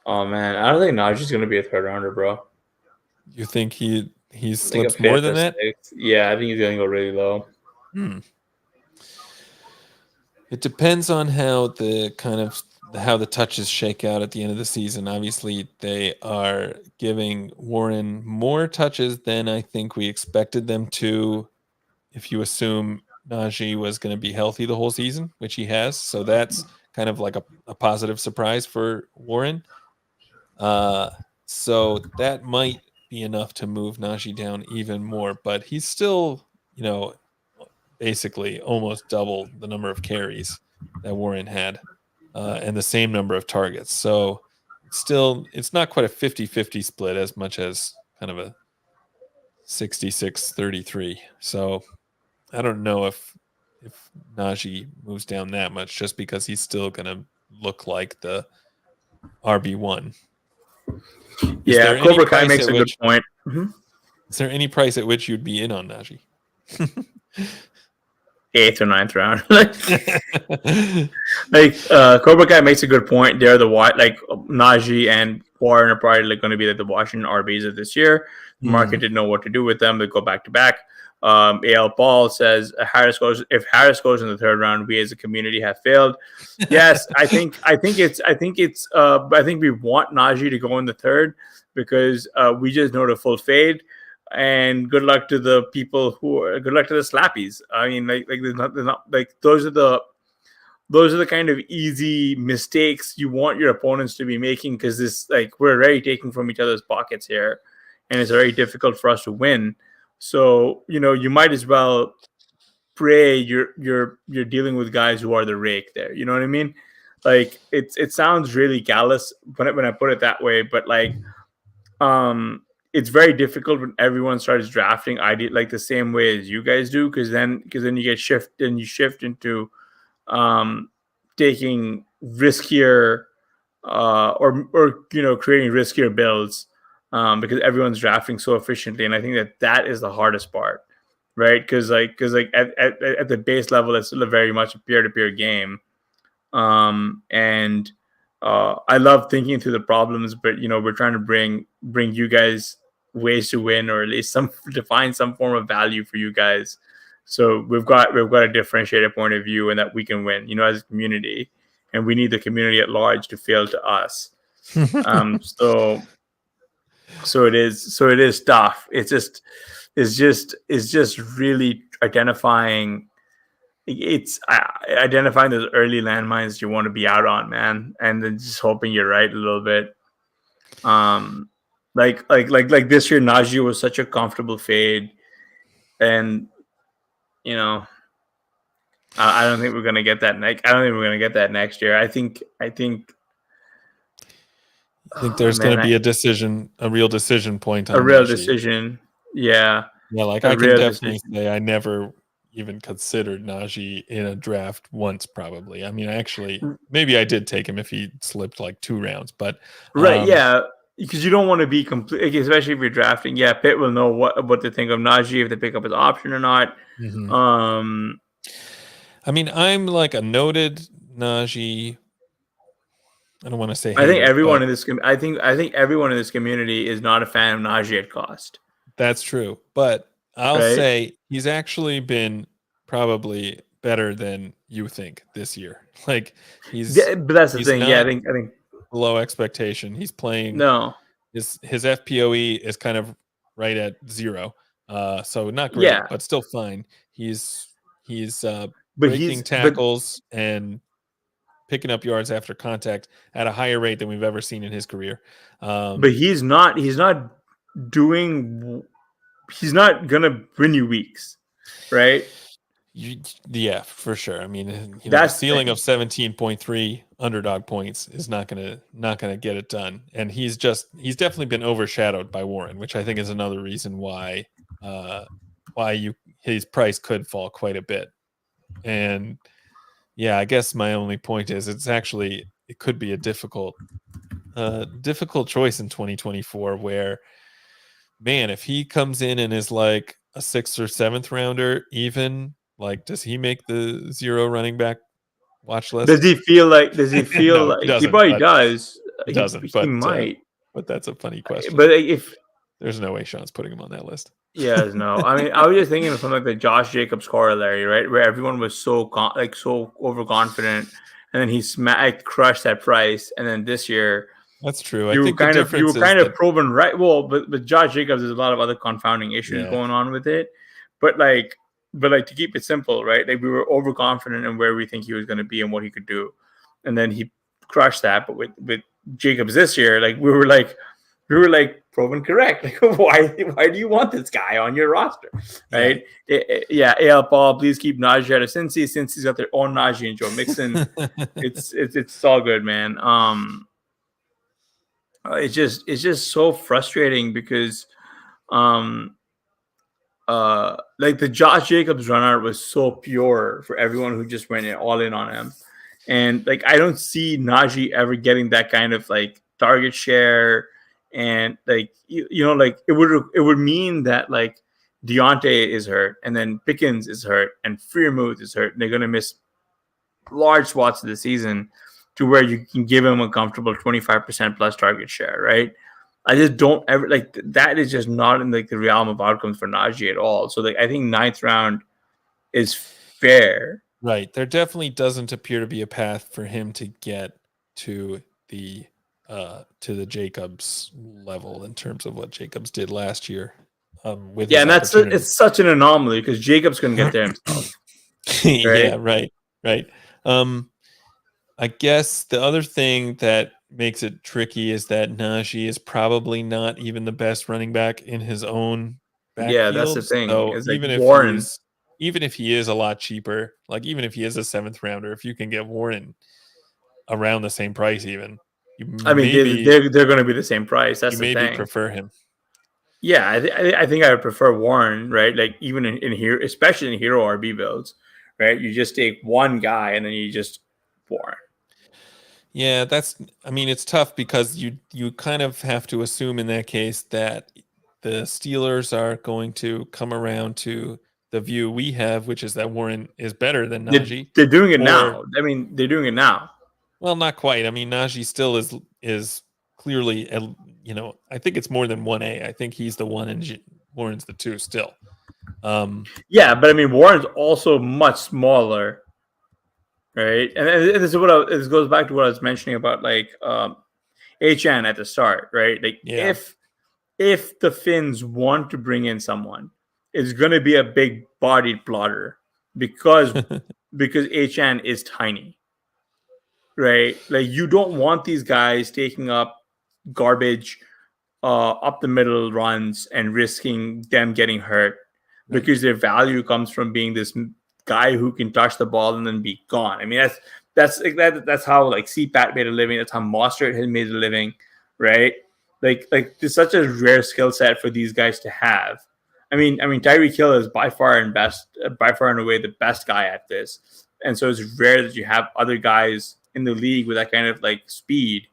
Oh man, I don't think Najee's gonna be a 3rd rounder, bro. You think he I think a slips more 5th than or that? 6th. Yeah, I think he's gonna go really low. It depends on how the touches shake out at the end of the season. Obviously, they are giving Warren more touches than I think we expected them to. If you assume Najee was going to be healthy the whole season, which he has, so that's kind of like a positive surprise for Warren. So that might be enough to move Najee down even more, but he's still, basically almost double the number of carries that Warren had, and the same number of targets. So it's not quite a 50-50 split as much as kind of a 66-33. So I don't know if Najee moves down that much just because he's still going to look like the RB1. Yeah, Cobra Kai makes a good point. Is there any price at which you'd be in on Najee? 8th or 9th round. Cobra Kai makes a good point. They're Najee and Warren are probably going to be like the Washington RBs of this year. The market didn't know what to do with them. They go back to back. AL Paul says if Harris goes in the 3rd round, we as a community have failed. Yes, I think we want Najee to go in the 3rd because we just know the full fade. And good luck to the people good luck to the slappies. I mean, there's not like those are the kind of easy mistakes you want your opponents to be making because we're already taking from each other's pockets here, and it's very difficult for us to win. So you might as well pray you're dealing with guys who are the rake there. You know what I mean? Like it sounds really callous when I put it that way, but it's very difficult when everyone starts drafting ID like the same way as you guys do, because then you shift into taking riskier or creating riskier builds because everyone's drafting so efficiently, and I think that is the hardest part, right? Because at the base level, it's still very much a peer-to-peer game, and I love thinking through the problems, but we're trying to bring you guys ways to win, or at least define some form of value for you guys. So we've got a differentiated point of view, and that we can win, as a community, and we need the community at large to fail to us. So it is tough. It's just really identifying. It's identifying those early landmines you want to be out on, man, and then just hoping you're right a little bit. Like this year, Najee was such a comfortable fade, and I don't think we're gonna get that next. I don't think we're gonna get that next year. I think there's going to be a real decision point on a real Najee. decision. Yeah. Yeah, like I can definitely say I never even considered Najee in a draft once, probably. I mean, maybe I did take him if he slipped like 2 rounds, but right, yeah, because you don't want to be complete, especially if you're drafting. Yeah, Pitt will know what to think of Najee, if they pick up his option or not. I mean, I'm like a noted Najee. I don't want to say hater, I think everyone in this. I think everyone in this community is not a fan of Najee at cost. That's true, but I'll say he's actually been probably better than you think this year. Like but that's the thing. Yeah, I think below expectation. He's playing. No, his FPOE is kind of right at 0, so not great, but still fine. He's breaking tackles and picking up yards after contact at a higher rate than we've ever seen in his career. But he's not gonna win you weeks, right? Yeah, for sure. I mean, the That's the ceiling thing. of 17.3 underdog points is not gonna get it done. And he's definitely been overshadowed by Warren, which I think is another reason why his price could fall quite a bit. And yeah, I guess my only point is it could be a difficult choice in 2024 where, man, if he comes in and is like a 6th or 7th rounder, even, like, does he make the 0 running back watch list? Does he feel like No, he he doesn't, probably but does. he doesn't, He might. but that's a funny question. But if There's no way Sean's putting him on that list. yes, no. I mean, I was just thinking of something like the Josh Jacobs corollary, right? Where everyone was so overconfident, and then he crushed that price, and then this year That's true. I you were think the kind of difference is that, proven right. Well, but Josh Jacobs, there's a lot of other confounding issues Yeah. going on with it. But to keep it simple, right? Like, we were overconfident in where we think he was going to be and what he could do, and then he crushed that. But with Jacobs this year, like we were proven correct. Like, why do you want this guy on your roster, right? Yeah, AL Paul, please keep Najee out of Cincy. Cincy's got their own Najee and Joe Mixon. it's all good, man. It's just so frustrating because like the Josh Jacobs run art was so pure for everyone who just went all in on him. And like, I don't see Najee ever getting that kind of like target share. And like, like it would mean that like Deontay is hurt, and then Pickens is hurt, and Freiermuth is hurt. And they're going to miss large swaths of the season to where you can give him a comfortable 25% plus target share, right? I just don't ever like that. Is just not in like the realm of outcomes for Najee at all. So like, I think 9th round is fair. Right. There definitely doesn't appear to be a path for him to get to the Jacobs level in terms of what Jacobs did last year. With Yeah, his and opportunity. it's such an anomaly because Jacobs couldn't get there himself. Yeah, right. I guess the other thing that makes it tricky is that Najee is probably not even the best running back in his own backfield. Yeah, that's the thing. So It's like even Warren. if he is a lot cheaper, like even if he is a 7th rounder, if you can get Warren around the same price, even I mean, they're going to be the same price. That's you the maybe thing. prefer him. Yeah, I think I would prefer Warren, right? Like, even in here, especially in hero RB builds, right? You just take one guy and then you just Warren. Yeah, it's tough because you kind of have to assume in that case that the Steelers are going to come around to the view we have, which is that Warren is better than Najee. They're doing it now. I mean, they're doing it now. Well, not quite. I mean, Najee still is clearly, I think it's more than 1A. I think he's the 1 and Warren's the 2 still. Yeah, but I mean, Warren's also much smaller, right? And this is this goes back to what I was mentioning about like HN at the start, right? Like, Yeah. if the Finns want to bring in someone, it's going to be a big bodied plotter because HN is tiny, right? Like, you don't want these guys taking up garbage up the middle runs and risking them getting hurt, because their value comes from being this guy who can touch the ball and then be gone. I mean, that's how like CPAT made a living. That's how Mostert had made a living, right? Like there's such a rare skill set for these guys to have. I mean, Tyreek Hill is by far and away the best guy at this, and so it's rare that you have other guys in the league with that kind of like speed,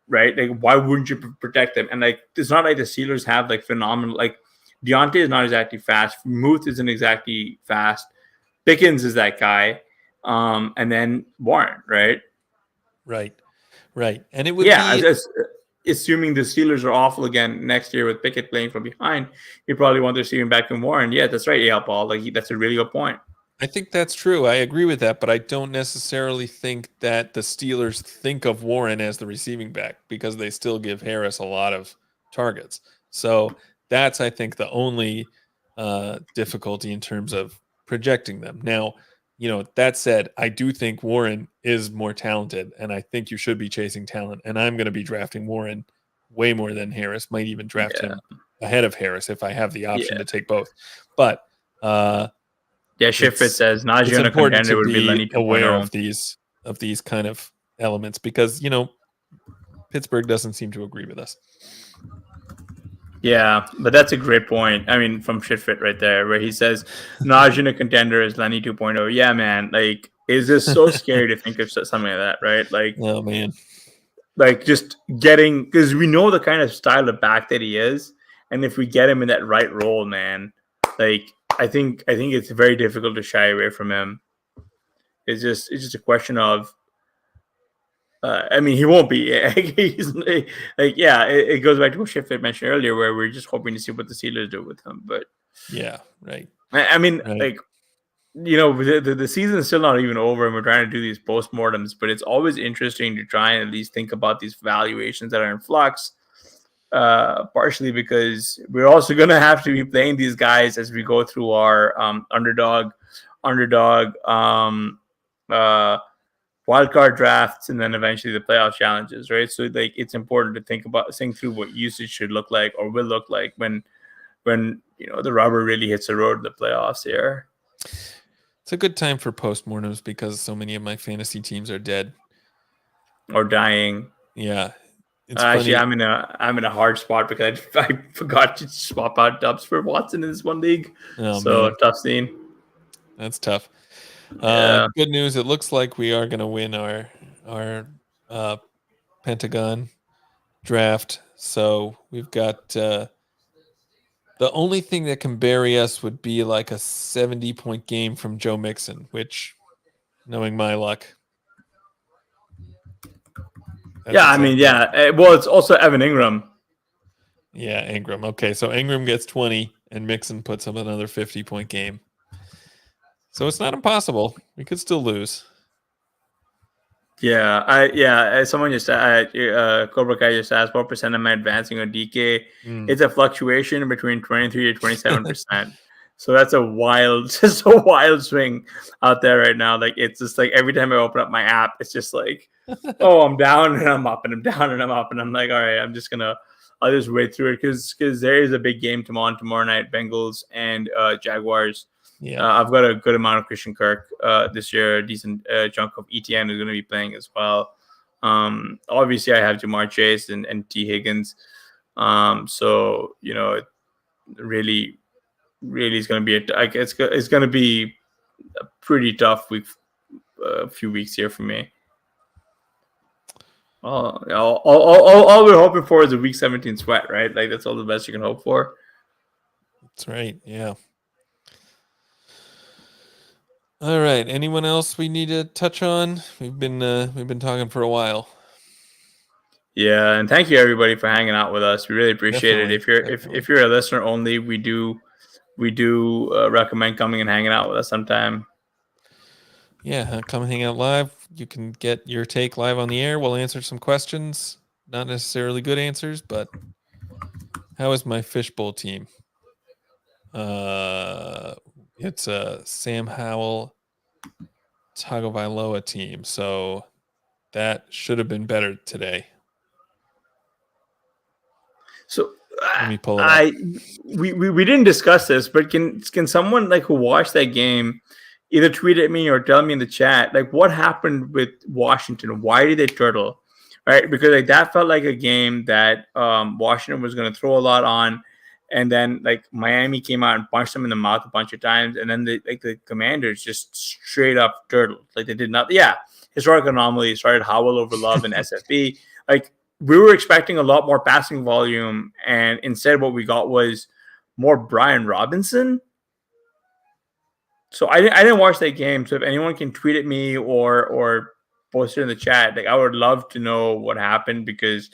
right? Like, why wouldn't you protect them? And like, it's not like the Steelers have like phenomenal, like Deontay is not exactly fast. Muth isn't exactly fast. Pickens is that guy. And then Warren, right? Right. And it would be assuming the Steelers are awful again next year with Pickett playing from behind, you probably want to see him back in Warren. Yeah, that's right, AL Paul. Like, that's a really good point. I think that's true. I agree with that, but I don't necessarily think that the Steelers think of Warren as the receiving back, because they still give Harris a lot of targets. So that's, I think, the only difficulty in terms of projecting them. Now, that said, I do think Warren is more talented, and I think you should be chasing talent. And I'm going to be drafting Warren way more than Harris. Might even draft him ahead of Harris if I have the option to take both. But Shifrit says it's Najee on a important contender to would be be Lenny aware 2.0. of these kind of elements because Pittsburgh doesn't seem to agree with us. Yeah, but that's a great point. I mean, from Shitfit right there, where he says Najee in a contender is Lenny 2.0. Yeah, man. Like, it's just so scary to think of something like that, right? Like, oh man, like just getting, because we know the kind of style of back that he is, and if we get him in that right role, man, like I think it's very difficult to shy away from him. It's just a question of. I mean, he won't be. He's like, it goes back to what Sheffield mentioned earlier, where we're just hoping to see what the Steelers do with him. But yeah, right. I mean, right. like, the season is still not even over, and we're trying to do these postmortems. But it's always interesting to try and at least think about these valuations that are in flux. Partially because we're also going to have to be playing these guys as we go through our underdog wildcard drafts and then eventually the playoff challenges, right? So like it's important to think through what usage should look like or will look like when the rubber really hits the road in the playoffs here. It's a good time for postmortems because so many of my fantasy teams are dead or dying. Yeah. Actually, I'm in a hard spot because I forgot to swap out Dubs for Watson in this one league. Oh, so man. Tough scene. That's tough. Good news. It looks like we are going to win our Pentagon draft. So we've got the only thing that can bury us would be like a 70-point game from Joe Mixon, which, knowing my luck. Well, it's also Evan Ingram. Yeah, Ingram. Okay, so Ingram gets 20 and Mixon puts up another 50-point game. So it's not impossible. We could still lose. Someone just Cobra Kai just asked what percent am I advancing on DK? It's a fluctuation between 23 to 27%. So that's a wild swing out there right now. Like it's just like every time I open up my app, it's just like, oh, I'm down and I'm up and I'm down and I'm up and I'm like, all right, I'll just wait through it because there is a big game tomorrow night, Bengals and Jaguars. Yeah, I've got a good amount of Christian Kirk this year. A decent chunk of ETN is going to be playing as well. Obviously, I have Jamar Chase and T. Higgins. So it really is going to be it's going to be a pretty tough week, a few weeks here for me. All we're hoping for is a week 17 sweat, right? Like that's all the best you can hope for. That's right. Yeah. All right. Anyone else we need to touch on? We've been talking for a while. Yeah, and thank you everybody for hanging out with us. We really appreciate it. If you're a listener only, we do recommend coming and hanging out with us sometime. Yeah, come hang out live. You can get your take live on the air. We'll answer some questions. Not necessarily good answers, but how is my fishbowl team? It's a Sam Howell Tagovailoa team, so that should have been better today. So let me pull it up. We didn't discuss this, but can someone like who watched that game either tweet at me or tell me in the chat like what happened with Washington? Why did they turtle? Right, because like that felt like a game that Washington was going to throw a lot on. And then like Miami came out and punched them in the mouth a bunch of times. And then the Commanders just straight up turtled. Like they did not. Yeah. Historic anomaly started Howell over Love and SFB. Like we were expecting a lot more passing volume. And instead what we got was more Brian Robinson. So I didn't watch that game. So if anyone can tweet at me or post it in the chat, like I would love to know what happened because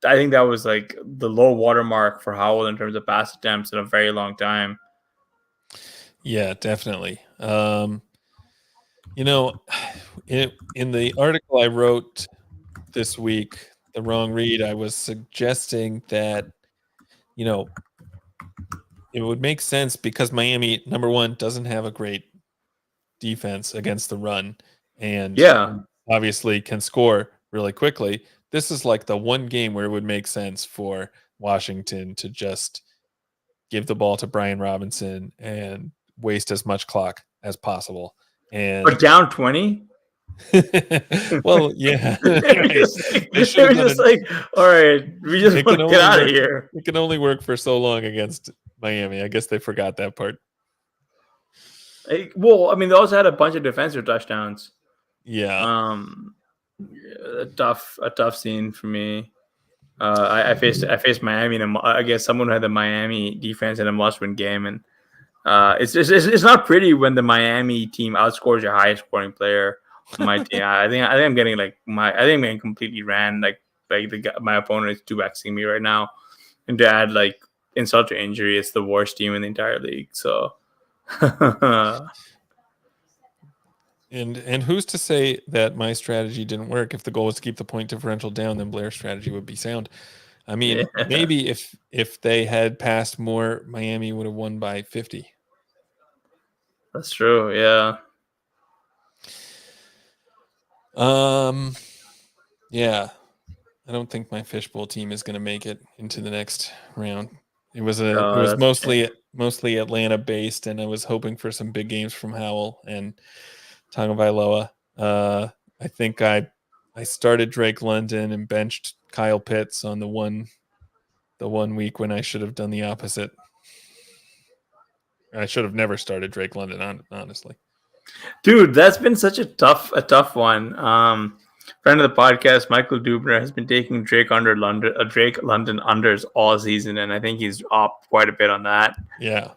I think that was like the low watermark for Howell in terms of pass attempts in a very long time. Yeah, definitely. In the article I wrote this week, The Wrong Read, I was suggesting that, it would make sense because Miami, number one, doesn't have a great defense against the run, and Yeah. obviously can score really quickly. This is like the one game where it would make sense for Washington to just give the ball to Brian Robinson and waste as much clock as possible. And But down 20? well, yeah, They were right. just like, all right, we just want to get out of here. It can only work for so long against Miami. I guess they forgot that part. Well, I mean, they also had a bunch of defensive touchdowns. Yeah. A tough scene for me. I faced Miami, and I guess someone who had the Miami defense in a must-win game, and it's not pretty when the Miami team outscores your highest scoring player on my team. I think I'm getting I'm getting completely ran. My opponent is 2xing me right now, and to add like insult to injury, it's the worst team in the entire league. So. And who's to say that my strategy didn't work? If the goal was to keep the point differential down, then Blair's strategy would be sound. I mean, maybe if they had passed more, Miami would have won by 50. That's true. Yeah. Yeah. I don't think my fishbowl team is going to make it into the next round. It was mostly Atlanta based, and I was hoping for some big games from Howell and Tagovailoa. I think I started Drake London and benched Kyle Pitts on the one week when I should have done the opposite. I should have never started Drake London, honestly. Dude, that's been such a tough one. Friend of the podcast, Michael Dubner, has been taking Drake London unders all season, and I think he's up quite a bit on that. Yeah.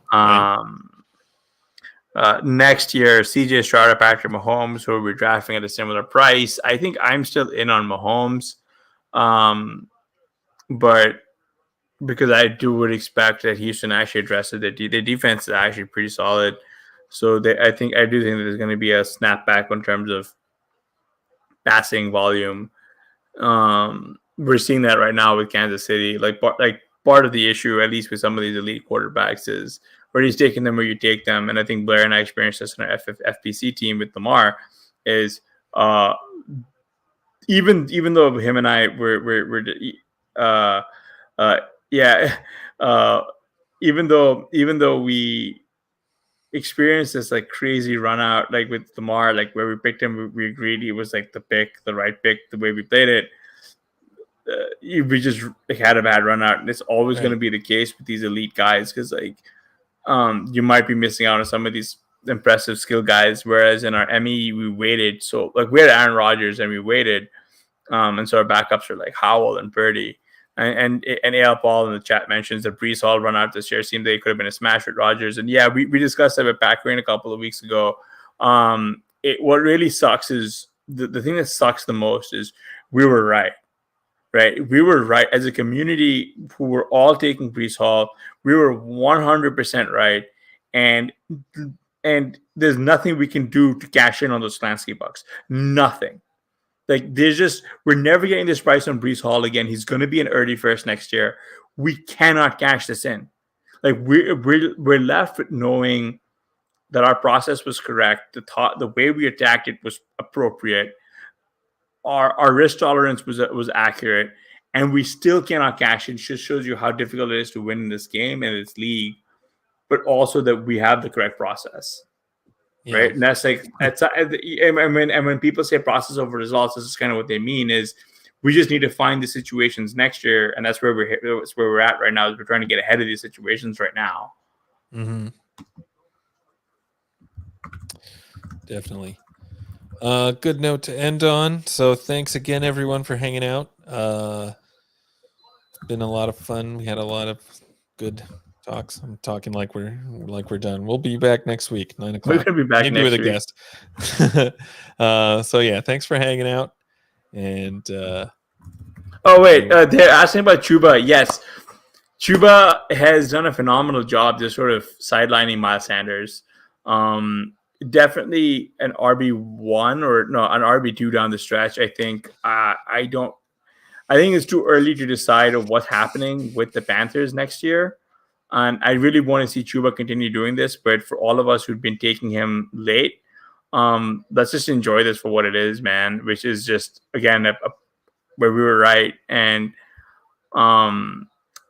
Next year, CJ Stroud, Patrick Mahomes, who we're drafting at a similar price. I think I'm still in on Mahomes, but because I would expect that Houston actually addresses the defense is actually pretty solid. So I do think that there's going to be a snapback in terms of passing volume. We're seeing that right now with Kansas City. Part of the issue, at least with some of these elite quarterbacks, is where he's taking them where you take them. And I think Blair and I experienced this in our FPC team with Lamar. Is even though him and I even though we experienced this like crazy run out like with Lamar, like where we picked him, we agreed he was like the right pick the way we played it. We just had a bad run out, and it's always going to be the case with these elite guys because you might be missing out on some of these impressive skill guys. Whereas in our ME, we waited. So like we had Aaron Rodgers and we waited, and so our backups are like Howell and Purdy. And AL Paul in the chat mentions that Brees Hall run out this year. Seemed they could have been a smash with Rodgers. And yeah, we discussed that with Pat Green a couple of weeks ago. What really sucks is the thing that sucks the most is we were right. Right. We were right as a community who were all taking Brees Hall. We were 100% right. And there's nothing we can do to cash in on those Slansky bucks. Nothing. Like we're never getting this price on Brees Hall again. He's going to be an early first next year. We cannot cash this in. Like we're left with knowing that our process was correct. The way we attacked it was appropriate. Our risk tolerance was accurate, and we still cannot cash in. It just shows you how difficult it is to win in this game and this league, but also that we have the correct process. Yeah. Right. And that's and when people say process over results, this is kind of what they mean is we just need to find the situations next year. And that's where we're at right now is we're trying to get ahead of these situations right now. Mm-hmm. Definitely. Good note to end on. So thanks again, everyone, for hanging out. It's been a lot of fun. We had a lot of good talks. I'm talking like we're done. We'll be back next week, 9:00. We're gonna be back maybe next with week. A guest. So yeah, thanks for hanging out. And they're asking about Chuba. Yes, Chuba has done a phenomenal job just sort of sidelining Miles Sanders. Definitely an RB1 or no, an RB2 down the stretch. I think I think it's too early to decide of what's happening with the Panthers next year. And I really want to see Chuba continue doing this. But for all of us who've been taking him late, Let's just enjoy this for what it is, man. Which is just again where we were right, and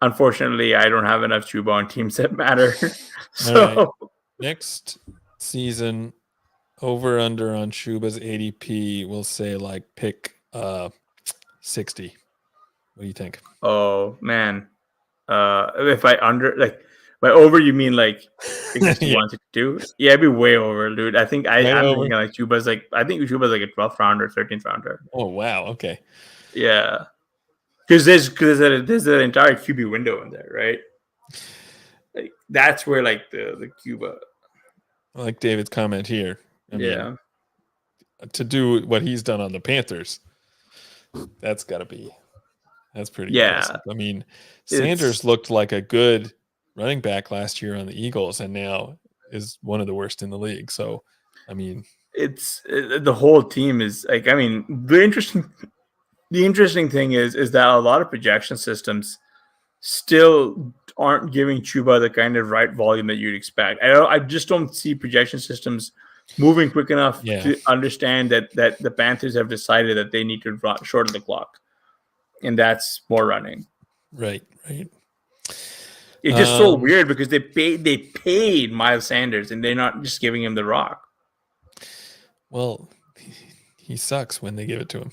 unfortunately, I don't have enough Chuba on teams that matter. So next season, over under on Chuba's ADP, we'll say like pick 60. What do you think? Oh man, if I under like by over, you mean like 61 62? Yeah, it'd be way over, dude. I think I'm thinking like Chuba's like I think Chuba's like a 12th rounder, 13th rounder. Oh wow, okay. Yeah. Because there's an entire QB window in there, right? Like that's where like the Cuba. I like David's comment here. I mean, to do what he's done on the Panthers, that's pretty impressive. I mean, Sanders looked like a good running back last year on the Eagles, and now is one of the worst in the league. So, I mean, it's the whole team is like. I mean, the interesting thing is that a lot of projection systems still aren't giving Chuba the kind of right volume that you'd expect. I just don't see projection systems moving quick enough to understand that the Panthers have decided that they need to shorten the clock, and that's more running. Right. It's just so weird because they paid Miles Sanders and they're not just giving him the rock. Well, he sucks when they give it to him.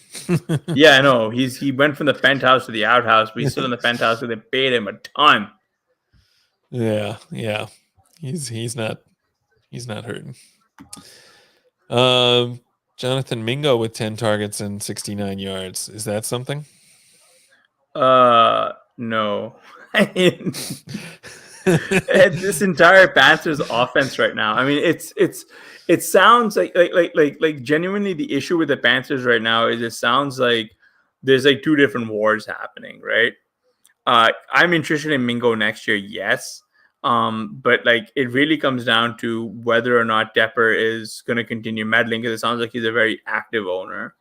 Yeah, I know. He went from the penthouse to the outhouse, but he's still in the penthouse because they paid him a ton. Yeah. He's not hurting. Jonathan Mingo with 10 targets and 69 yards. Is that something? No. I mean, this entire Panthers offense right now. I mean, it sounds like genuinely the issue with the Panthers right now is it sounds like there's like two different wars happening, right? I'm interested in Mingo next year, yes. But like it really comes down to whether or not Depper is going to continue meddling because it sounds like he's a very active owner,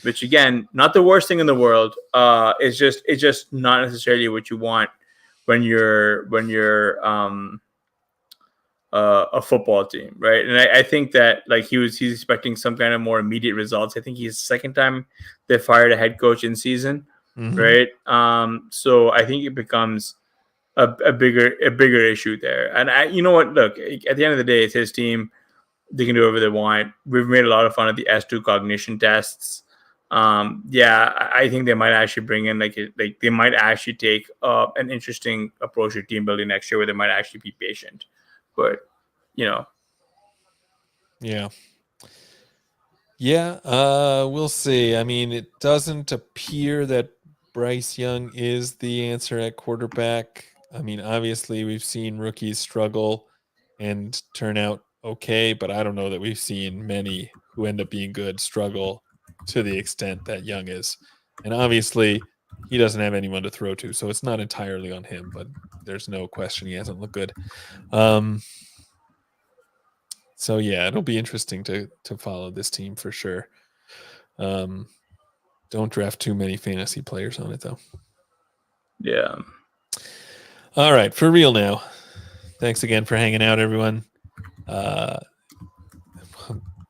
which again, not the worst thing in the world. It's just not necessarily what you want when you're a football team, right? And I think that like he's expecting some kind of more immediate results. I think he's the second time they fired a head coach in season, right? So I think it becomes a bigger issue there. And you know what? Look, at the end of the day, it's his team. They can do whatever they want. We've made a lot of fun of the S2 cognition tests. I think they might actually bring in like they might actually take an interesting approach to team building next year where they might actually be patient. But we'll see. I mean, it doesn't appear that Bryce Young is the answer at quarterback. I mean, obviously we've seen rookies struggle and turn out okay, but I don't know that we've seen many who end up being good struggle to the extent that Young is. And obviously he doesn't have anyone to throw to, so it's not entirely on him, but there's no question he hasn't looked good. So yeah, it'll be interesting to follow this team for sure. Don't draft too many fantasy players on it though. Yeah. All right, for real now. Thanks again for hanging out, everyone.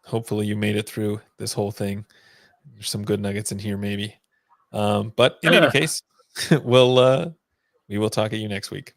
Hopefully you made it through this whole thing. There's some good nuggets in here, maybe. But in any case, we will talk at you next week.